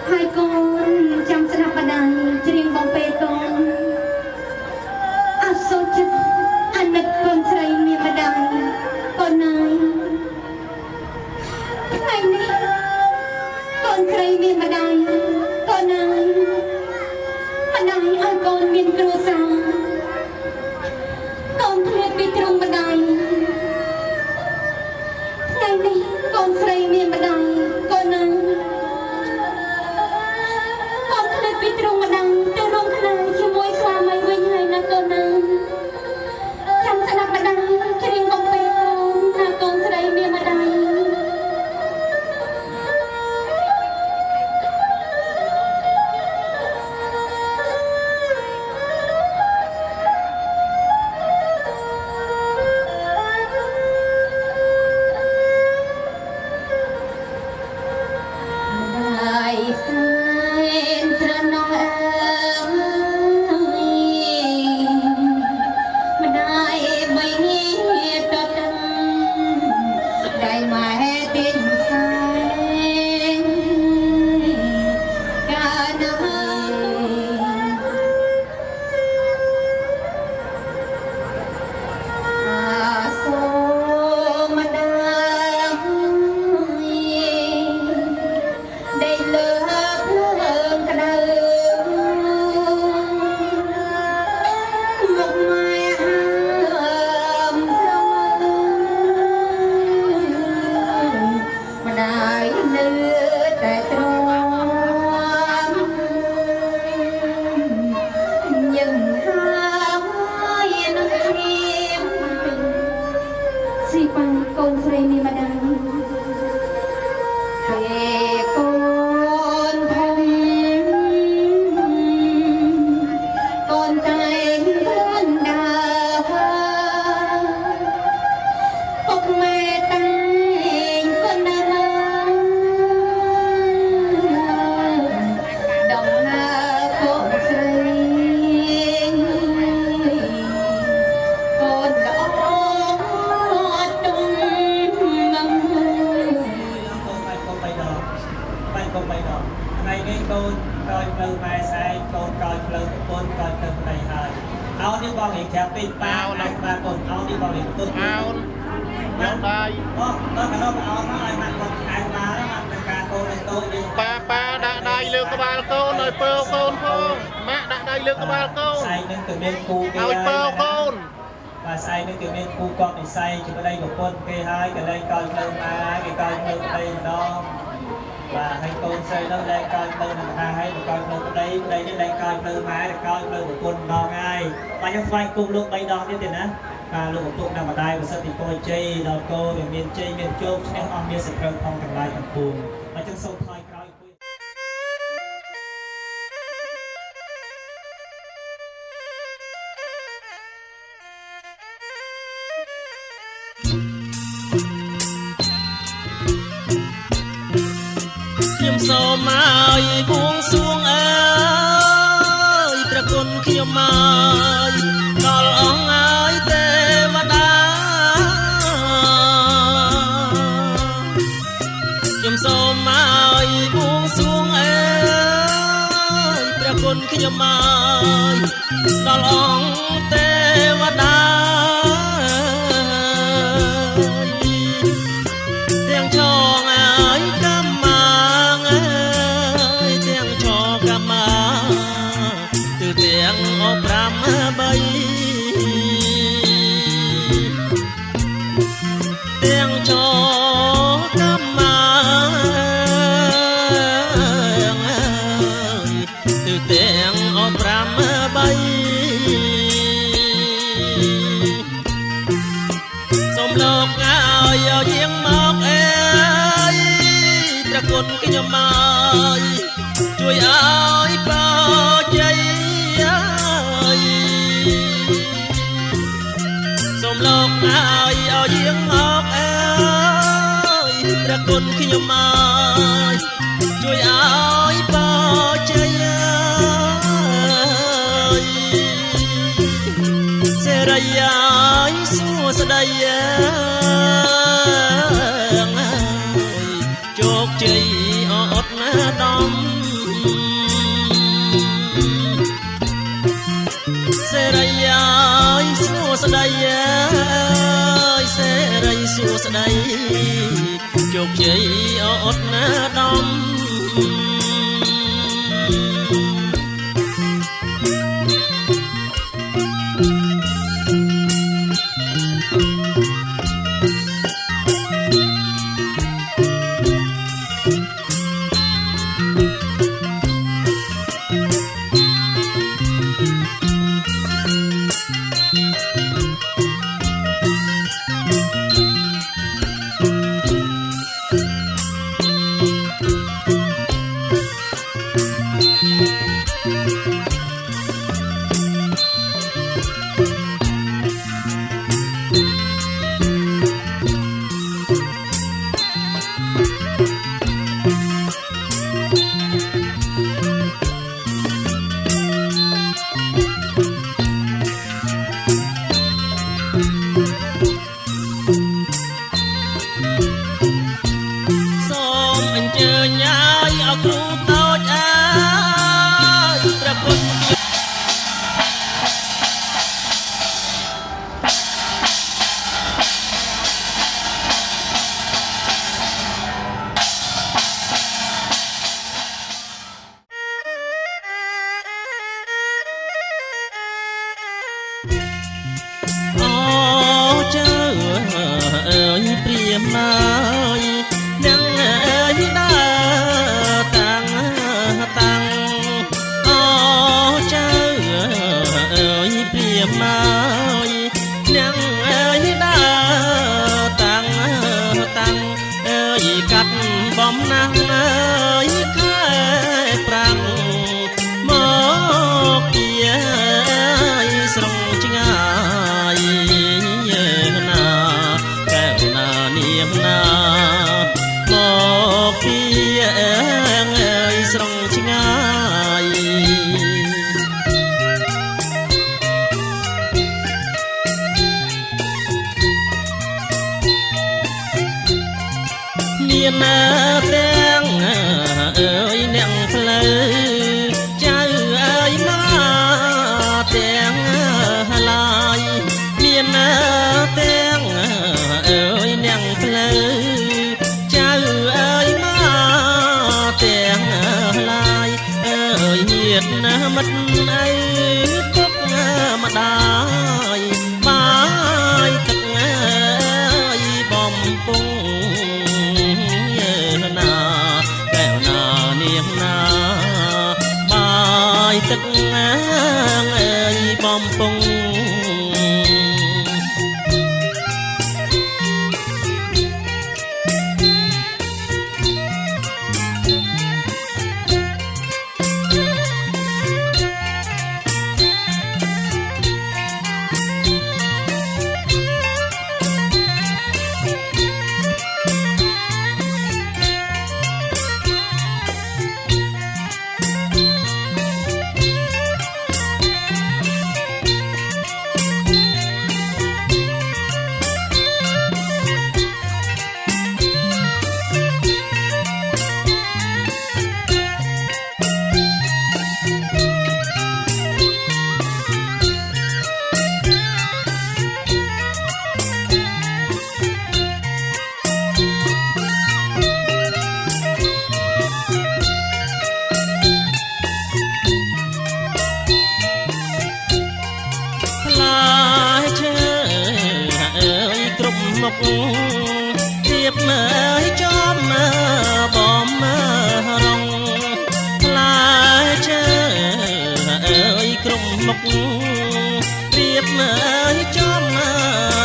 ហើយកូនចាំស្ដាប់ម្ដាយជ្រាបបងពេកូនអសូវចិត្តអាណិតកូនស្រីមានម្ដាយកូនណាថ្ងៃនេះកូនស្រីមានម្ដាយកូនណាម្ដាយឲ្យកូនមានគ្រួសារកូនឃ្លាតពីទ្រង់ម្ដាយថ្ងៃនេះកូនស្រីមានម្ដាយកូនណាកូនឃ្លាតពីទ្រង់ម្ដាយទៅរងខ្លាចជាមួយស្វាមីវិញហើយណាកូនណាចាំស្ដាប់ម្ដាយច្រៀងបំពេកូនណាកូនស្រីមានម្ដាយ đại sen trần nong em mà đại mấy tơ tân đại mãi tình say cả nơi số mà đang đây lớp hương cả đời một mai hầm sông mà đại nữ tại tròn nhưng hai năm thêm si bằng con frame mà đang về con tay thân đào ốc mẹ tay con đào đồng con xinh con đỏ tung măng កូនថ្ងៃនេះកូនក្រោយផ្លូវម៉ែសែងកូនក្រោយផ្លូវប្រពន្ធក្រោយទៅប្តីហើយអោននេះបងនិយាយប្រាប់ពេកប៉ាណាស់បាទកូនអោននេះបងនិយាយទុតអោនយកដៃអូដល់កណ្ដោអោនមកឲ្យម៉ាក់កូនឯងមកមកទៅការកូនតូចនេះប៉ាដាក់ដៃលើក្បាលកូនឲ្យពើកូនផងម៉ាក់ដាក់ដៃលើក្បាលកូន សែងនឹងទៅមានគូគេ ឲ្យពើកូន អ và say nước kiểu nên cu con thì say chỉ có đây một quân kê hai cái đây coi lâu má cái coi lâu đây đó và hai con say nó đây coi lâu là hai một coi lâu đây đây coi lâu má để coi lâu một quân đó ngay và trong phanh cung lúc đây đó như thế nào và lúc một tụng nằm ở đây và sau thì coi chơi đào cô để miền chơi miền châu nên ông miền sập rơi phong thành lại thành cuồng và chân sâu thôi coiខ្ញុំសូមឲ្យបួងសួងអើយព្រះគុណខ្ញុំមកដល់អង្គឲ្យទេវតាខ្ញុំសូមឲ្យបួងសួងអើយព្រះគុណខ្ញុំមកដល់អង្គទេវតាទាំងឆងឲ្យកម្មទាំងអបប្រាំបីទាំងចកម្មទៅទាំងអបប្រាំបីសូមលោកឲ្យយាងមកអើយប្រគុណខ្ញុំមកជួយឲ្យបើជ័យសូមលោកឲ្យយាងមកអើយព្រះគុណខ្ញុំមកជួយឲ្យបើជ័យសេរីឲ្យសួស្ដីជោគជ័យអត់ណាដំសេរីឲ្យសួស្ដីសេរីសួស្ដីជោគជ័យអត់ណាដំព្រាមហើយនឹងដើរតាំងអូចៅអើយព្រាមហើយនឹងដើរតាំងអើយកាត់បំណាស់អើយខែប្រាំងមកជាស្រងឆ្ងាយមកពីស្រងឆ្ងាយមានទាំងអើយអ្នកផ្លូវចៅអើយមកទាំងឡាយមានទាំងអើយអ្នកផ្លូវចៅអើយមកទាំងឡាយអើយញាតិមិត្តអីពុកម្ដាយបាន ពុងណាកែវណានាងណាបាយទឹកងាងអើយបំពុងរៀបមើលចំមើលបំមើលរងផ្លែឈើអើយគ្រប់មុខរៀបមើលចំមើ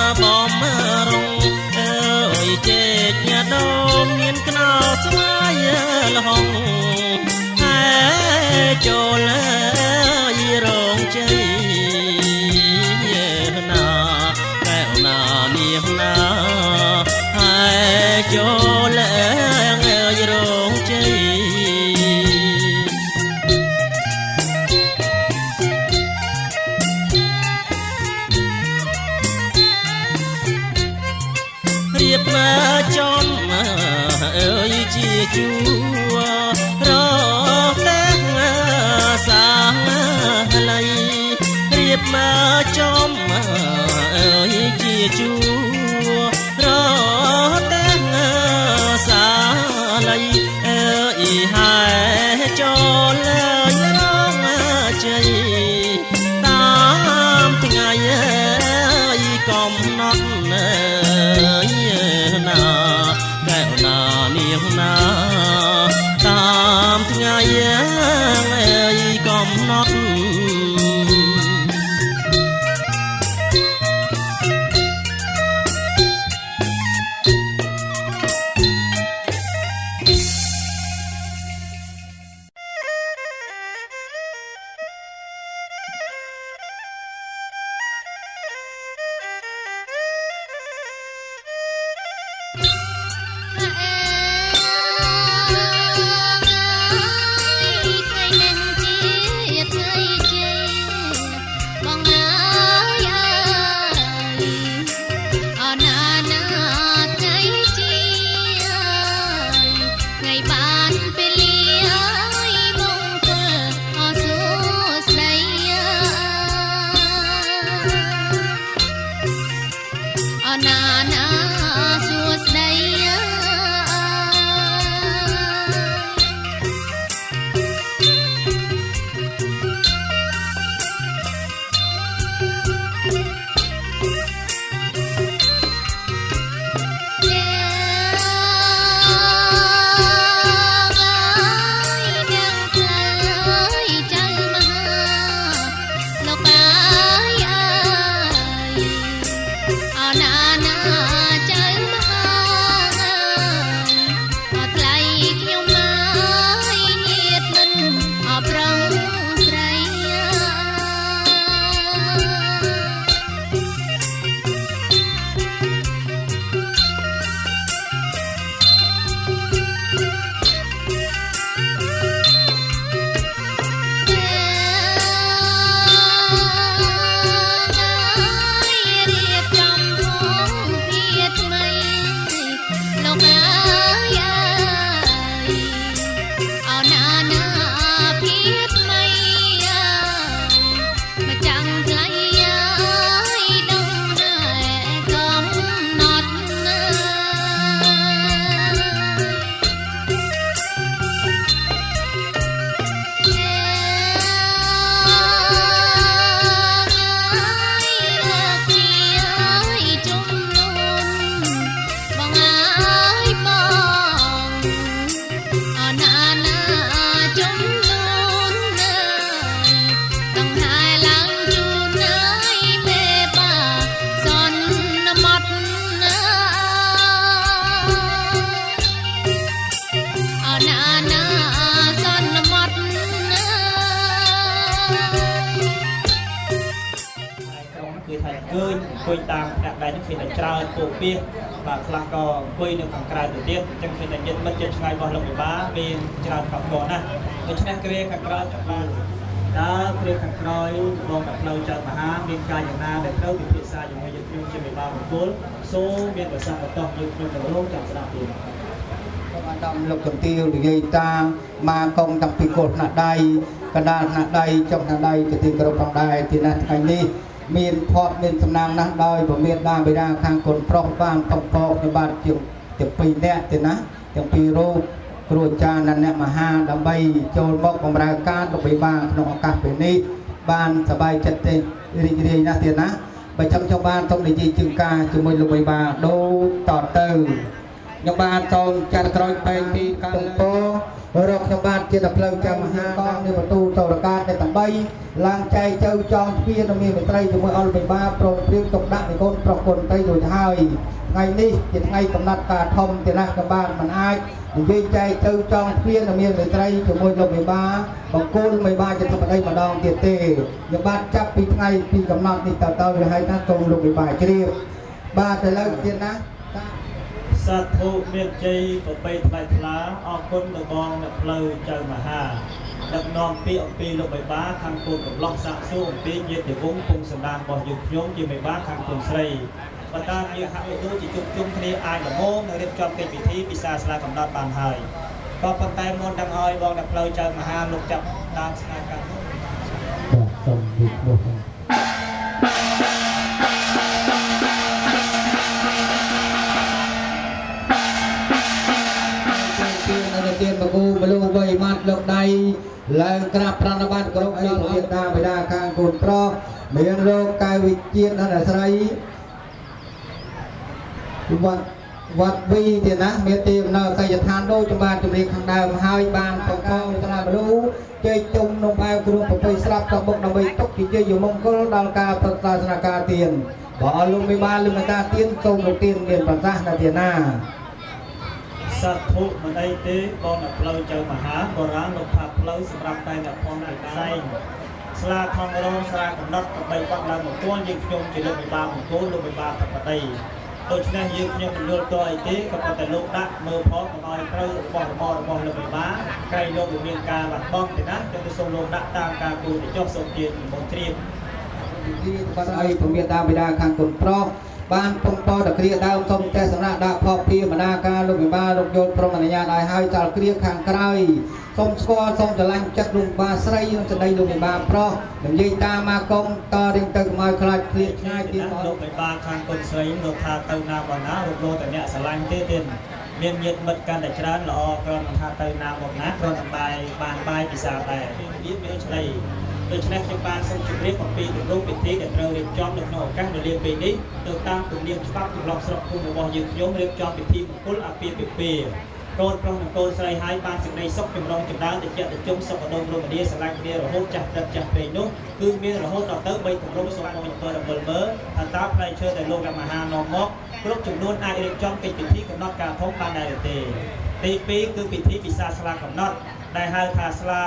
លបំមើលរងអើយចេកញ៉ាដូនមានក្នោស្វាយលហងហើយចូលយរងជ័យណាកែវណានាងណាចូលអើយរងជ័យរៀបមកចំអើយជាជួរតែសាលៃរៀបមកចំអើយជាជួរតែសាលៃអើយហើយចូលរងជ័យតាមថ្ងៃកំណត់ណាកែវណានាងណាតាមថ្ងៃកំណត់ អង្គុយតាមផ្នែកដៃនេះឃើញតែច្រើនពូពាសបាទខ្លះក៏អង្គុយនៅខាងក្រៅទៅទៀតអញ្ចឹងឃើញតែញាតិមិត្តជិតឆ្ងាយរបស់លោកវិបាមានច្រើនកកណាស់ដូច្នេះគ្រាខាងក្រៅចាំបានតើគ្រាខាងក្រោយបងតែផ្លូវចៅមហាមានការយ៉ាងណាដែលត្រូវពិភាក្សាជាមួយយើងខ្ញុំជាវិបាបុគ្គលសូមមានប្រសាសន៍បន្តយើងខ្ញុំទៅរងចាំស្ដាប់ទៀតអាដាមលោកជំទាវនិយាយតាមមកកងតាំងពីកូនថ្នាក់ដៃកណ្ដាលថ្នាក់ដៃចុងថ្នាក់ដៃទៅទីក្រុងផងដែរទីណាថ្ងៃនេះមានផតមានសំណាងណាស់ដោយពមៀតដាបិតាខាងកូនប្រុសបានផងពកនៅបាត់ជាងទាំងពីរនាក់ទេណាទាំងពីររូបគ្រូអាចារ្យអ្នកមហាដើម្បីចូលមកបម្រើការលោកវិបាក្នុងឱកាសពេលនេះបានសប្បាយចិត្តទេរីករាយណាស់ទៀតណាបើចង់ចង់បានต้องនិយាយជាងការជាមួយលោកវិបាដូចតទៅខ្ញុំបានតងចាត់ក្រោយពេងពីកំពររកខ្ញុំបានជាតែផ្លូវចាំមហាកងនៅបន្ទូតរកាតែដើម្បីឡើងចែកចៅចងទ្វារនៅមានមន្ត្រីជាមួយអល់វិបាព្រមព្រៀងទុកដាក់នៃកូនប្រុសកូនស្រីដូចហើយថ្ងៃនេះជាថ្ងៃកំណត់ការធំទេណាខ្ញុំបានមិនអាចនិយាយចែកចៅចងទ្វារនៅមានមន្ត្រីជាមួយលោកវិបាបង្គោលមិនបានជាធម្មតាម្ដងទៀតទេខ្ញុំបានចាប់ពីថ្ងៃពីកំណត់នេះតទៅវាហើយថាសូមលោកវិបាជ្រាបបាទឥឡូវទៀតណាសាធុមានជ័យប្របីថ្លៃថ្លាអរគុណដល់បងអ្នកផ្លូវចៅមហាដឹកនាំពាក្យអំពីលោកមេបាខាងកូនកំឡោះសាកសួរអំពីញាតិវងពងសម្ដានរបស់យើងខ្ញុំជាមេបាខាងកូនស្រីបើតាមយើងហាក់ដូចជាជុំគ្នាអាចល្មមនឹងរៀបចំកិច្ចពិធីពិសាស្លាកំណត់បានហើយក៏ប៉ុន្តែមុនទាំងឲ្យបងអ្នកផ្លូវចៅមហាលោកចាប់តាមស្នាការនោះសូមវិបុលទៀនបកូមលុវវៃម៉ាត់លោកដៃឡើងក្រាបប្រណិប័តគ្រប់ដល់មេដាបិតាខាងកូនប្រុសមានរោគកាយវិជាណអាស្រ័យវត្តវីទៀតណាមេទីនៅកយដ្ឋានដូចចំបានជំរាបខាងដើមហើយបានបង្កងត្រាបលូជ័យជុំនំអាវគ្រឿងប្រពៃស្រាប់តបុកដើម្បីទុកជាជ័យមង្គលដល់ការប្រសាសនាការទៀនបើអលោកមេបានលឹមតាទៀនសូមលោកទៀនមានប្រសាសន៍ណាទៀតណាសាធុមិនអីទេបងអ្នកផ្លូវចៅមហាបុរាណលោកថាផ្លូវសម្រាប់តែអ្នកផងអ្នកផ្សេងស្លាថងរងស្រាកំណត់ដើម្បីបាត់ឡើងមង្គលយើងខ្ញុំជាលោកវិបាមង្គលលោកវិបាធម្មតីដូច្នេះយើងខ្ញុំមិនយល់តអីទេក៏ប៉ុន្តែលោកដាក់មើលផងកុំឲ្យត្រូវរបស់លោកវិបាក្រែងលោកមានការបាត់បង់ទេណាខ្ញុំទៅសូមលោកដាក់តាមការគូទៅចុះសូមជាមុនត្រៀមបានឲ្យពមៀតាបិតាខាងកូនប្រុសបានពំពតគ្រាដើមសូមទេសនាដាក់ផបពីមនាការលោកវិបាលោកយល់ព្រមអនុញ្ញាតឲ្យហើយចោលគ្រាខាងក្រោយសូមស្គាល់សូមស្រឡាញ់ចិត្តលោកវិបាស្រីនិងស្ដីលោកវិបាប្រុសនិយាយតាមមកកងតរៀងទៅកុំឲ្យខ្លាចគ្រាឆ្ងាយទៀតលោកវិបាខាងកូនស្រីលោកថាទៅណាបងណាលោកលោកតែអ្នកស្រឡាញ់ទេទៀតមានញាតិមិត្តកាន់តែច្រើនល្អគ្រាន់តែថាទៅណាមកណាគ្រាន់តែបានបាយពិសាដែរមានឆ្លៃដូច្នេះខ្ញុំបានសូមជម្រាបអំពីទំនងពិធីដែលត្រូវរៀបចំនៅក្នុងឱកាសវេលាពេលនេះទៅតាមទំនៀមច្បាប់ទម្លាប់ស្រុកភូមិរបស់យើងខ្ញុំរៀបចំពិធីមង្គលអាពាហ៍ពិពាហ៍កូនប្រុសនិងកូនស្រីហើយបានសេចក្តីសុខចម្រុងចម្រើនតិចតិចសុខឧត្តមរមនាស្រឡាញ់គ្នារហូតចាស់ទឹកចាស់ពេកនោះគឺមានរហូតដល់ទៅ3ទម្រង់សុខមកអំពើរំលមើថាតើផ្លែឈើដែលលោករាមហានាំមកគ្រប់ចំនួនអាចរៀបចំកិច្ចពិធីកំណត់ការធំបានដែរទេទី2គឺពិធីពិសាស្លាកំណត់ដែលហៅថាស្លា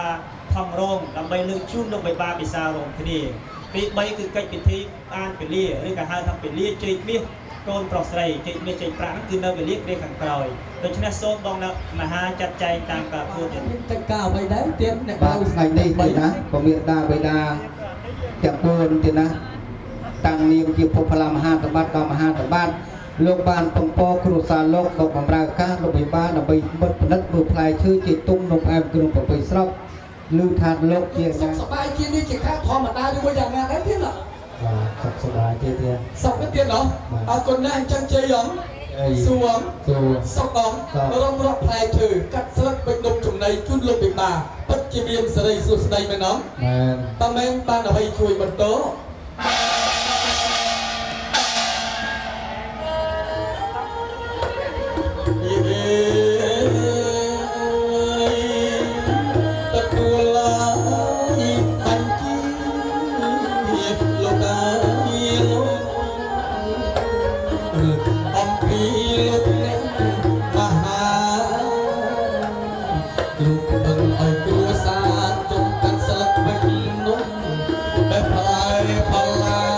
ថងរងដើម្បីលើកជូនលោកបិបាពិសារងគ្នាទី3គឺកិច្ចពិធីអានពលាឬក៏ហៅថាពលាជ័យមាសកូនប្រុសស្រីជ័យមាសជ័យប្រាក់គឺនៅវេលាពេលខាងក្រោយដូច្នេះសូមបងមហាចាត់ចែងតាមការพูดទៀតកិច្ចការអ្វីដែរទៀតអ្នកបាទថ្ងៃនេះទេណាពមៀតាបិតាទាំង4ទៀតណាតាំងនាមជាពុទ្ធមហាសម្បត្តិដល់មហាសម្បត្តិលោកបានបំពគ្រួសារលោកមកបម្រើការលោកវិបាដើម្បីមិត្តពិនិត្យមើលផ្លែឈើជាទុំនំផ្អែមគ្រឿងប្រពៃស្រុកលឺថាលោកជាសុខសប្បាយជានេះជាការធម្មតាឬមួយយ៉ាងណាដែរទៀតបាទសុខសប្បាយទៀតសុខទៀតហ៎អរគុណណាស់អញ្ចឹងជ័យហ៎សួងសុខអង្គរំរកផ្លែឈើកាត់ស្លឹកបិទនំចំណីជូនលោកវិបាពិតជាមានសេរីសួស្តីមែនអត់មែនតើមែនបានអ្វីជួយបន្តHãy subscribe cho kênh Ghiền Mì Gõ để không bỏ lỡ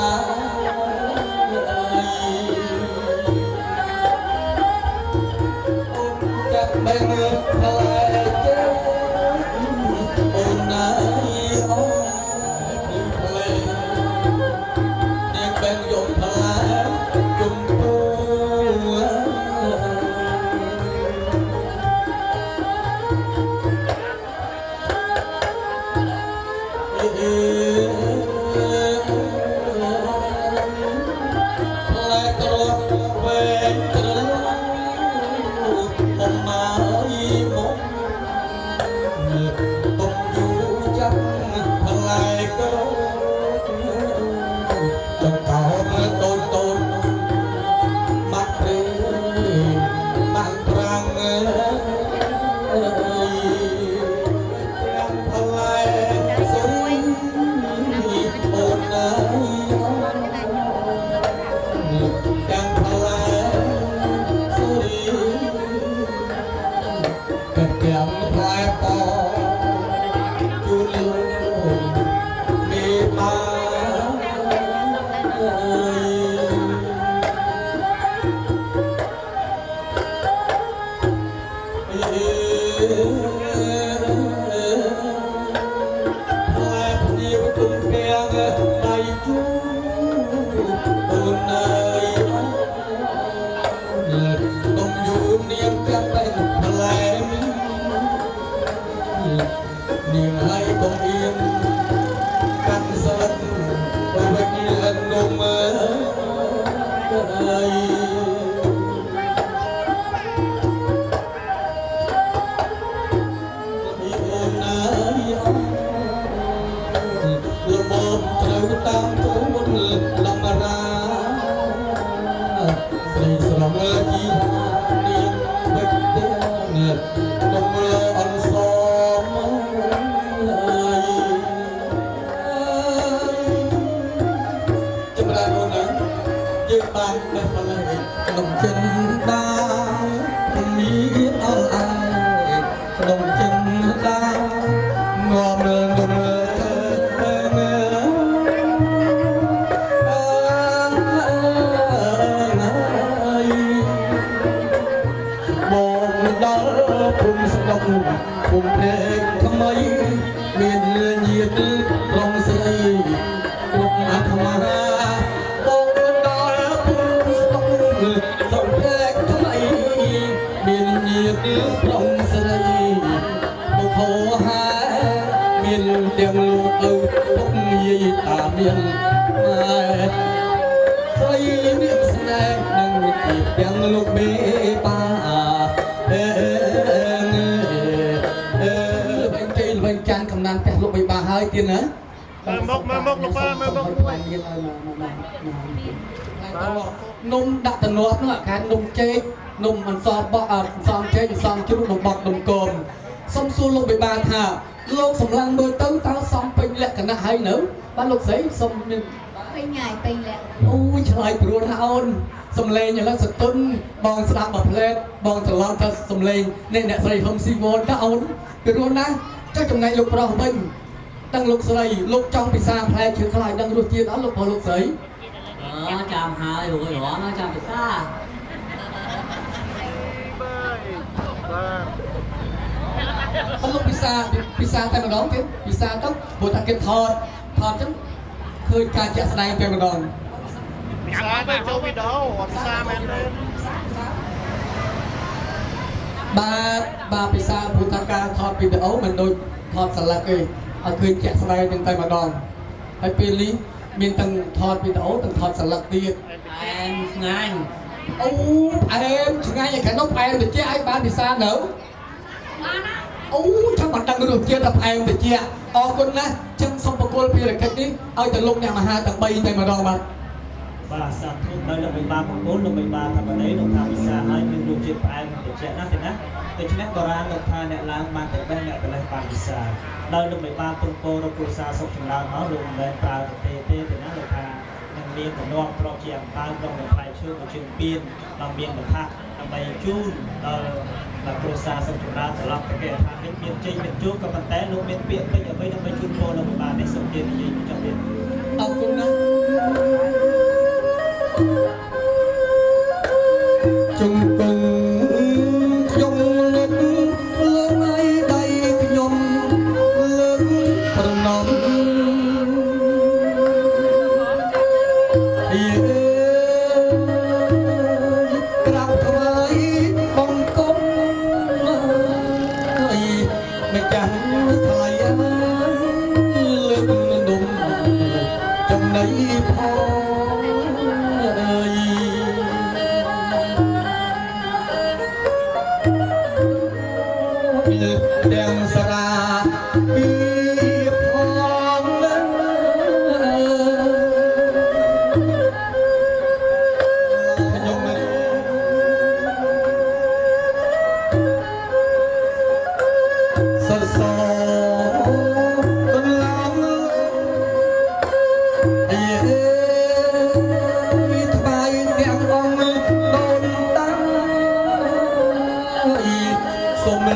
Chung cùng chung lúc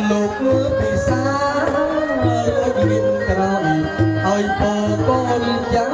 លោកមើលពិសាលោកមានក្រោយឲ្យពកូនចាំ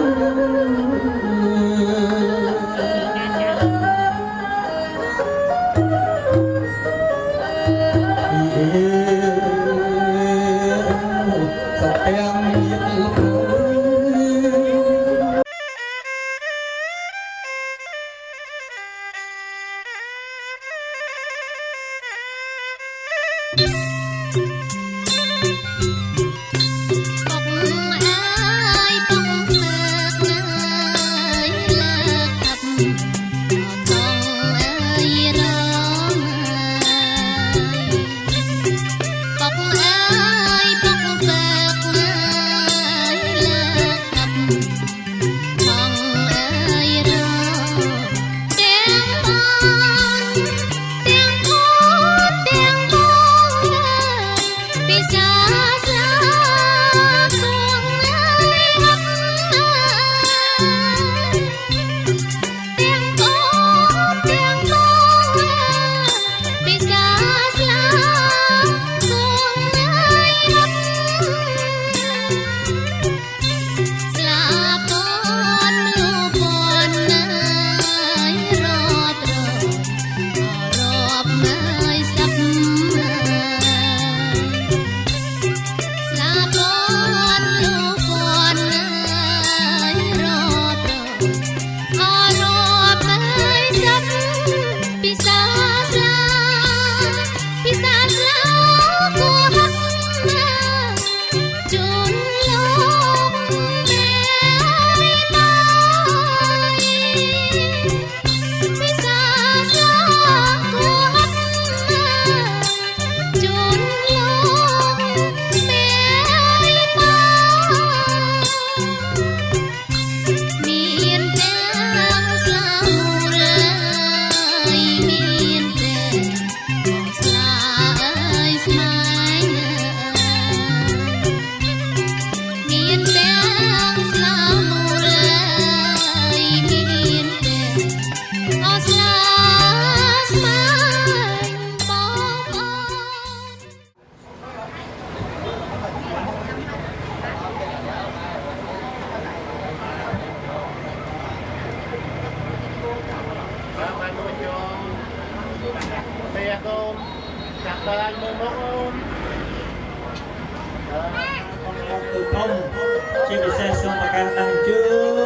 ជាពិសេសសូមប្រកាសដាំជឿ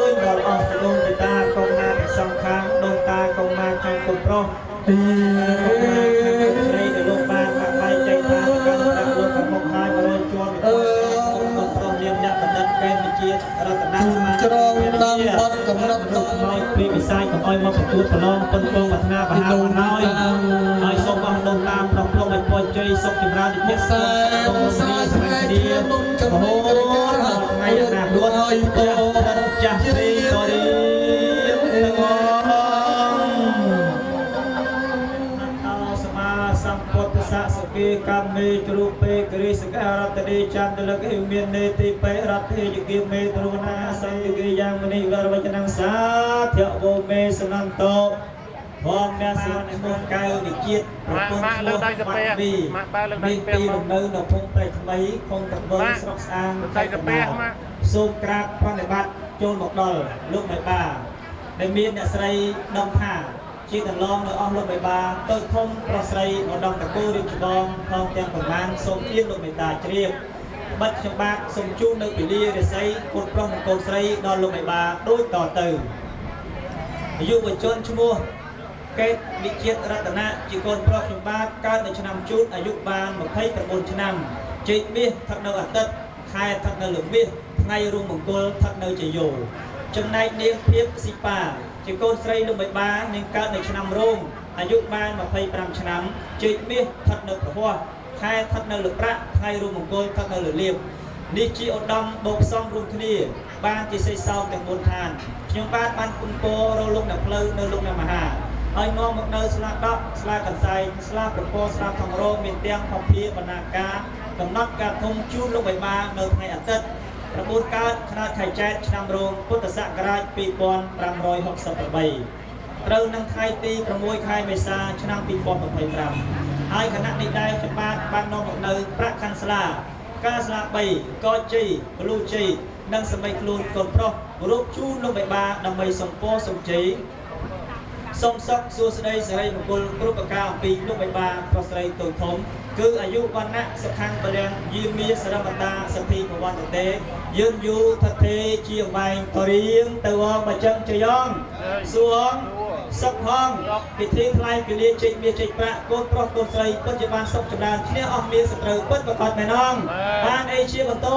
នដល់អស់សលោកពិតាកុំណាសង្ខាងដូនតាកុំណាខាងគុំប្រុសទីស្រីដែលលោកបានបាក់បែកចែកថាកាន់ដាក់លោកកំមុខហើយបរិយជាប់គុំប្រុសមានអ្នកបណ្ឌិតកែមវិជារតនៈច្រងដាំបាត់កំណត់ទុកឲ្យពីវិស័យកុំឲ្យមកប្រកួតប្រឡងប៉ុនពងប្រាថ្នាបហាបណ្ដោយហើយសូមអស់ដូនតាប្រព្រឹត្តឲ្យពរជ័យសុខចម្រើនទីនេះសូមសាស្ត្រគ្រាមហោថ្ងៃណាដួលឲ្យពរចាស់រីតរីទាំងអស់សមាសម្ពុទ្ធសសកេកម្មមេជ្រូពេគរិសការតេចន្ទលកេមាននេតិបេរតេយគិមេទ្រុណាសញ្ញគិយ៉ាងមនីវរវចនំសាធៈវោមេសនន្តោพร้อมแม่สวนในเมืองไกลดิจิตประพฤติชั่วมัดมีมีปีลงเนินในพงไตรทมัยคงตะเบิงสกสางไตรตะเบิงสูบกราบพระในบัดโจนบอกดอลลูกในบ้าในมีเนี่ยใส่ดองผ้าชีตันลองในอ้อมลูกในบ้าเติร์ทงประใส่หัวดองตะกูริบดองทองแกงประมาณส่งเทียนลูกในตาเจียบบัดจังบากส่งจูนในปีเลียในใส่คนปล้องในโกนใส่ดอนลูกในบ้าด้วยต่อตื่นอายุวัยจนชั่วโมงเกตวิจิตรรัตนะจีโกนพระคุณบาการในชนำจุดอายุบานมาให้ประบนชนำจีเบี้ยทักเนื้ออัตต์ไทยทักเนื้อหลุมเบี้ยในรุ่งมงคลทักเนื้อจะอยู่จำในเนียงเพียบสิป่าจีโกนใส่ลงใบบาในการในชนำรุ่งอายุบานมาให้ประชนำจีเบี้ยทักเนื้อหัวไทยทักเนื้อหลุมพระไทยรุ่งมงคลทักเนื้อหลุมเลียบนิจิอดำบกซ่องรุ่งคณีบ้านจีใส่เสาแต่งบนทานยังบ้านปุนโปเราลงหนักเพลิงเนื้อลงหนักมหาไอ้น้องมันเดินสลาดอกสลากันใส่สลาประโคสลาทองโรมีเตียงพอพีบรรณาการกำนัดการทงชูลงไปมาเนื้อในอัตต์ประมูลการคณะไทยแจ๊ดชนำโรงพุทธศักราชปีปอนรำรอย60 ปีเริ่มนังไทยตีประมวยไทยเมษาชนำปีปอน6 ปีรำ ហើយគណៈនេះដែរចំបាននាំមកនៅប្រាក់ខាន់ស្លាការស្លា3កជ័យបលូជ័យនិងសម្បៃខ្លួនកូនប្រុសរូបជូនលោកបេបាដើម្បីសំពោសំជ័យសូមសុខសួស្តីសិរីមង្គលគ្រប់ប្រការអំពីលោកបេបាប្រុសស្រីតូចធំគឺអាយុវណ្ណៈសុខាំងបរិញ្ញយាមាសរមតាសភីភវន្តទេយឺនយូថថេជាវែងតរៀងទៅអងបច្ចឹងជយងសួងសុខហងពិធីថ្លែងពលាជ័យមាសជ័យប្រាក់កូនប្រុសកូនស្រីពិតជាបានសុខចម្រើនឈ្នះអស់មានសត្រូវពិតប្រកបមែនងបានអីជាបន្ត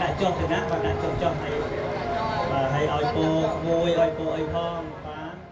ដាក់ចុះទៅណាបាទដាក់ចុះឲ្យឲ្យពោក្មួយឲ្យពោអីផងបាទ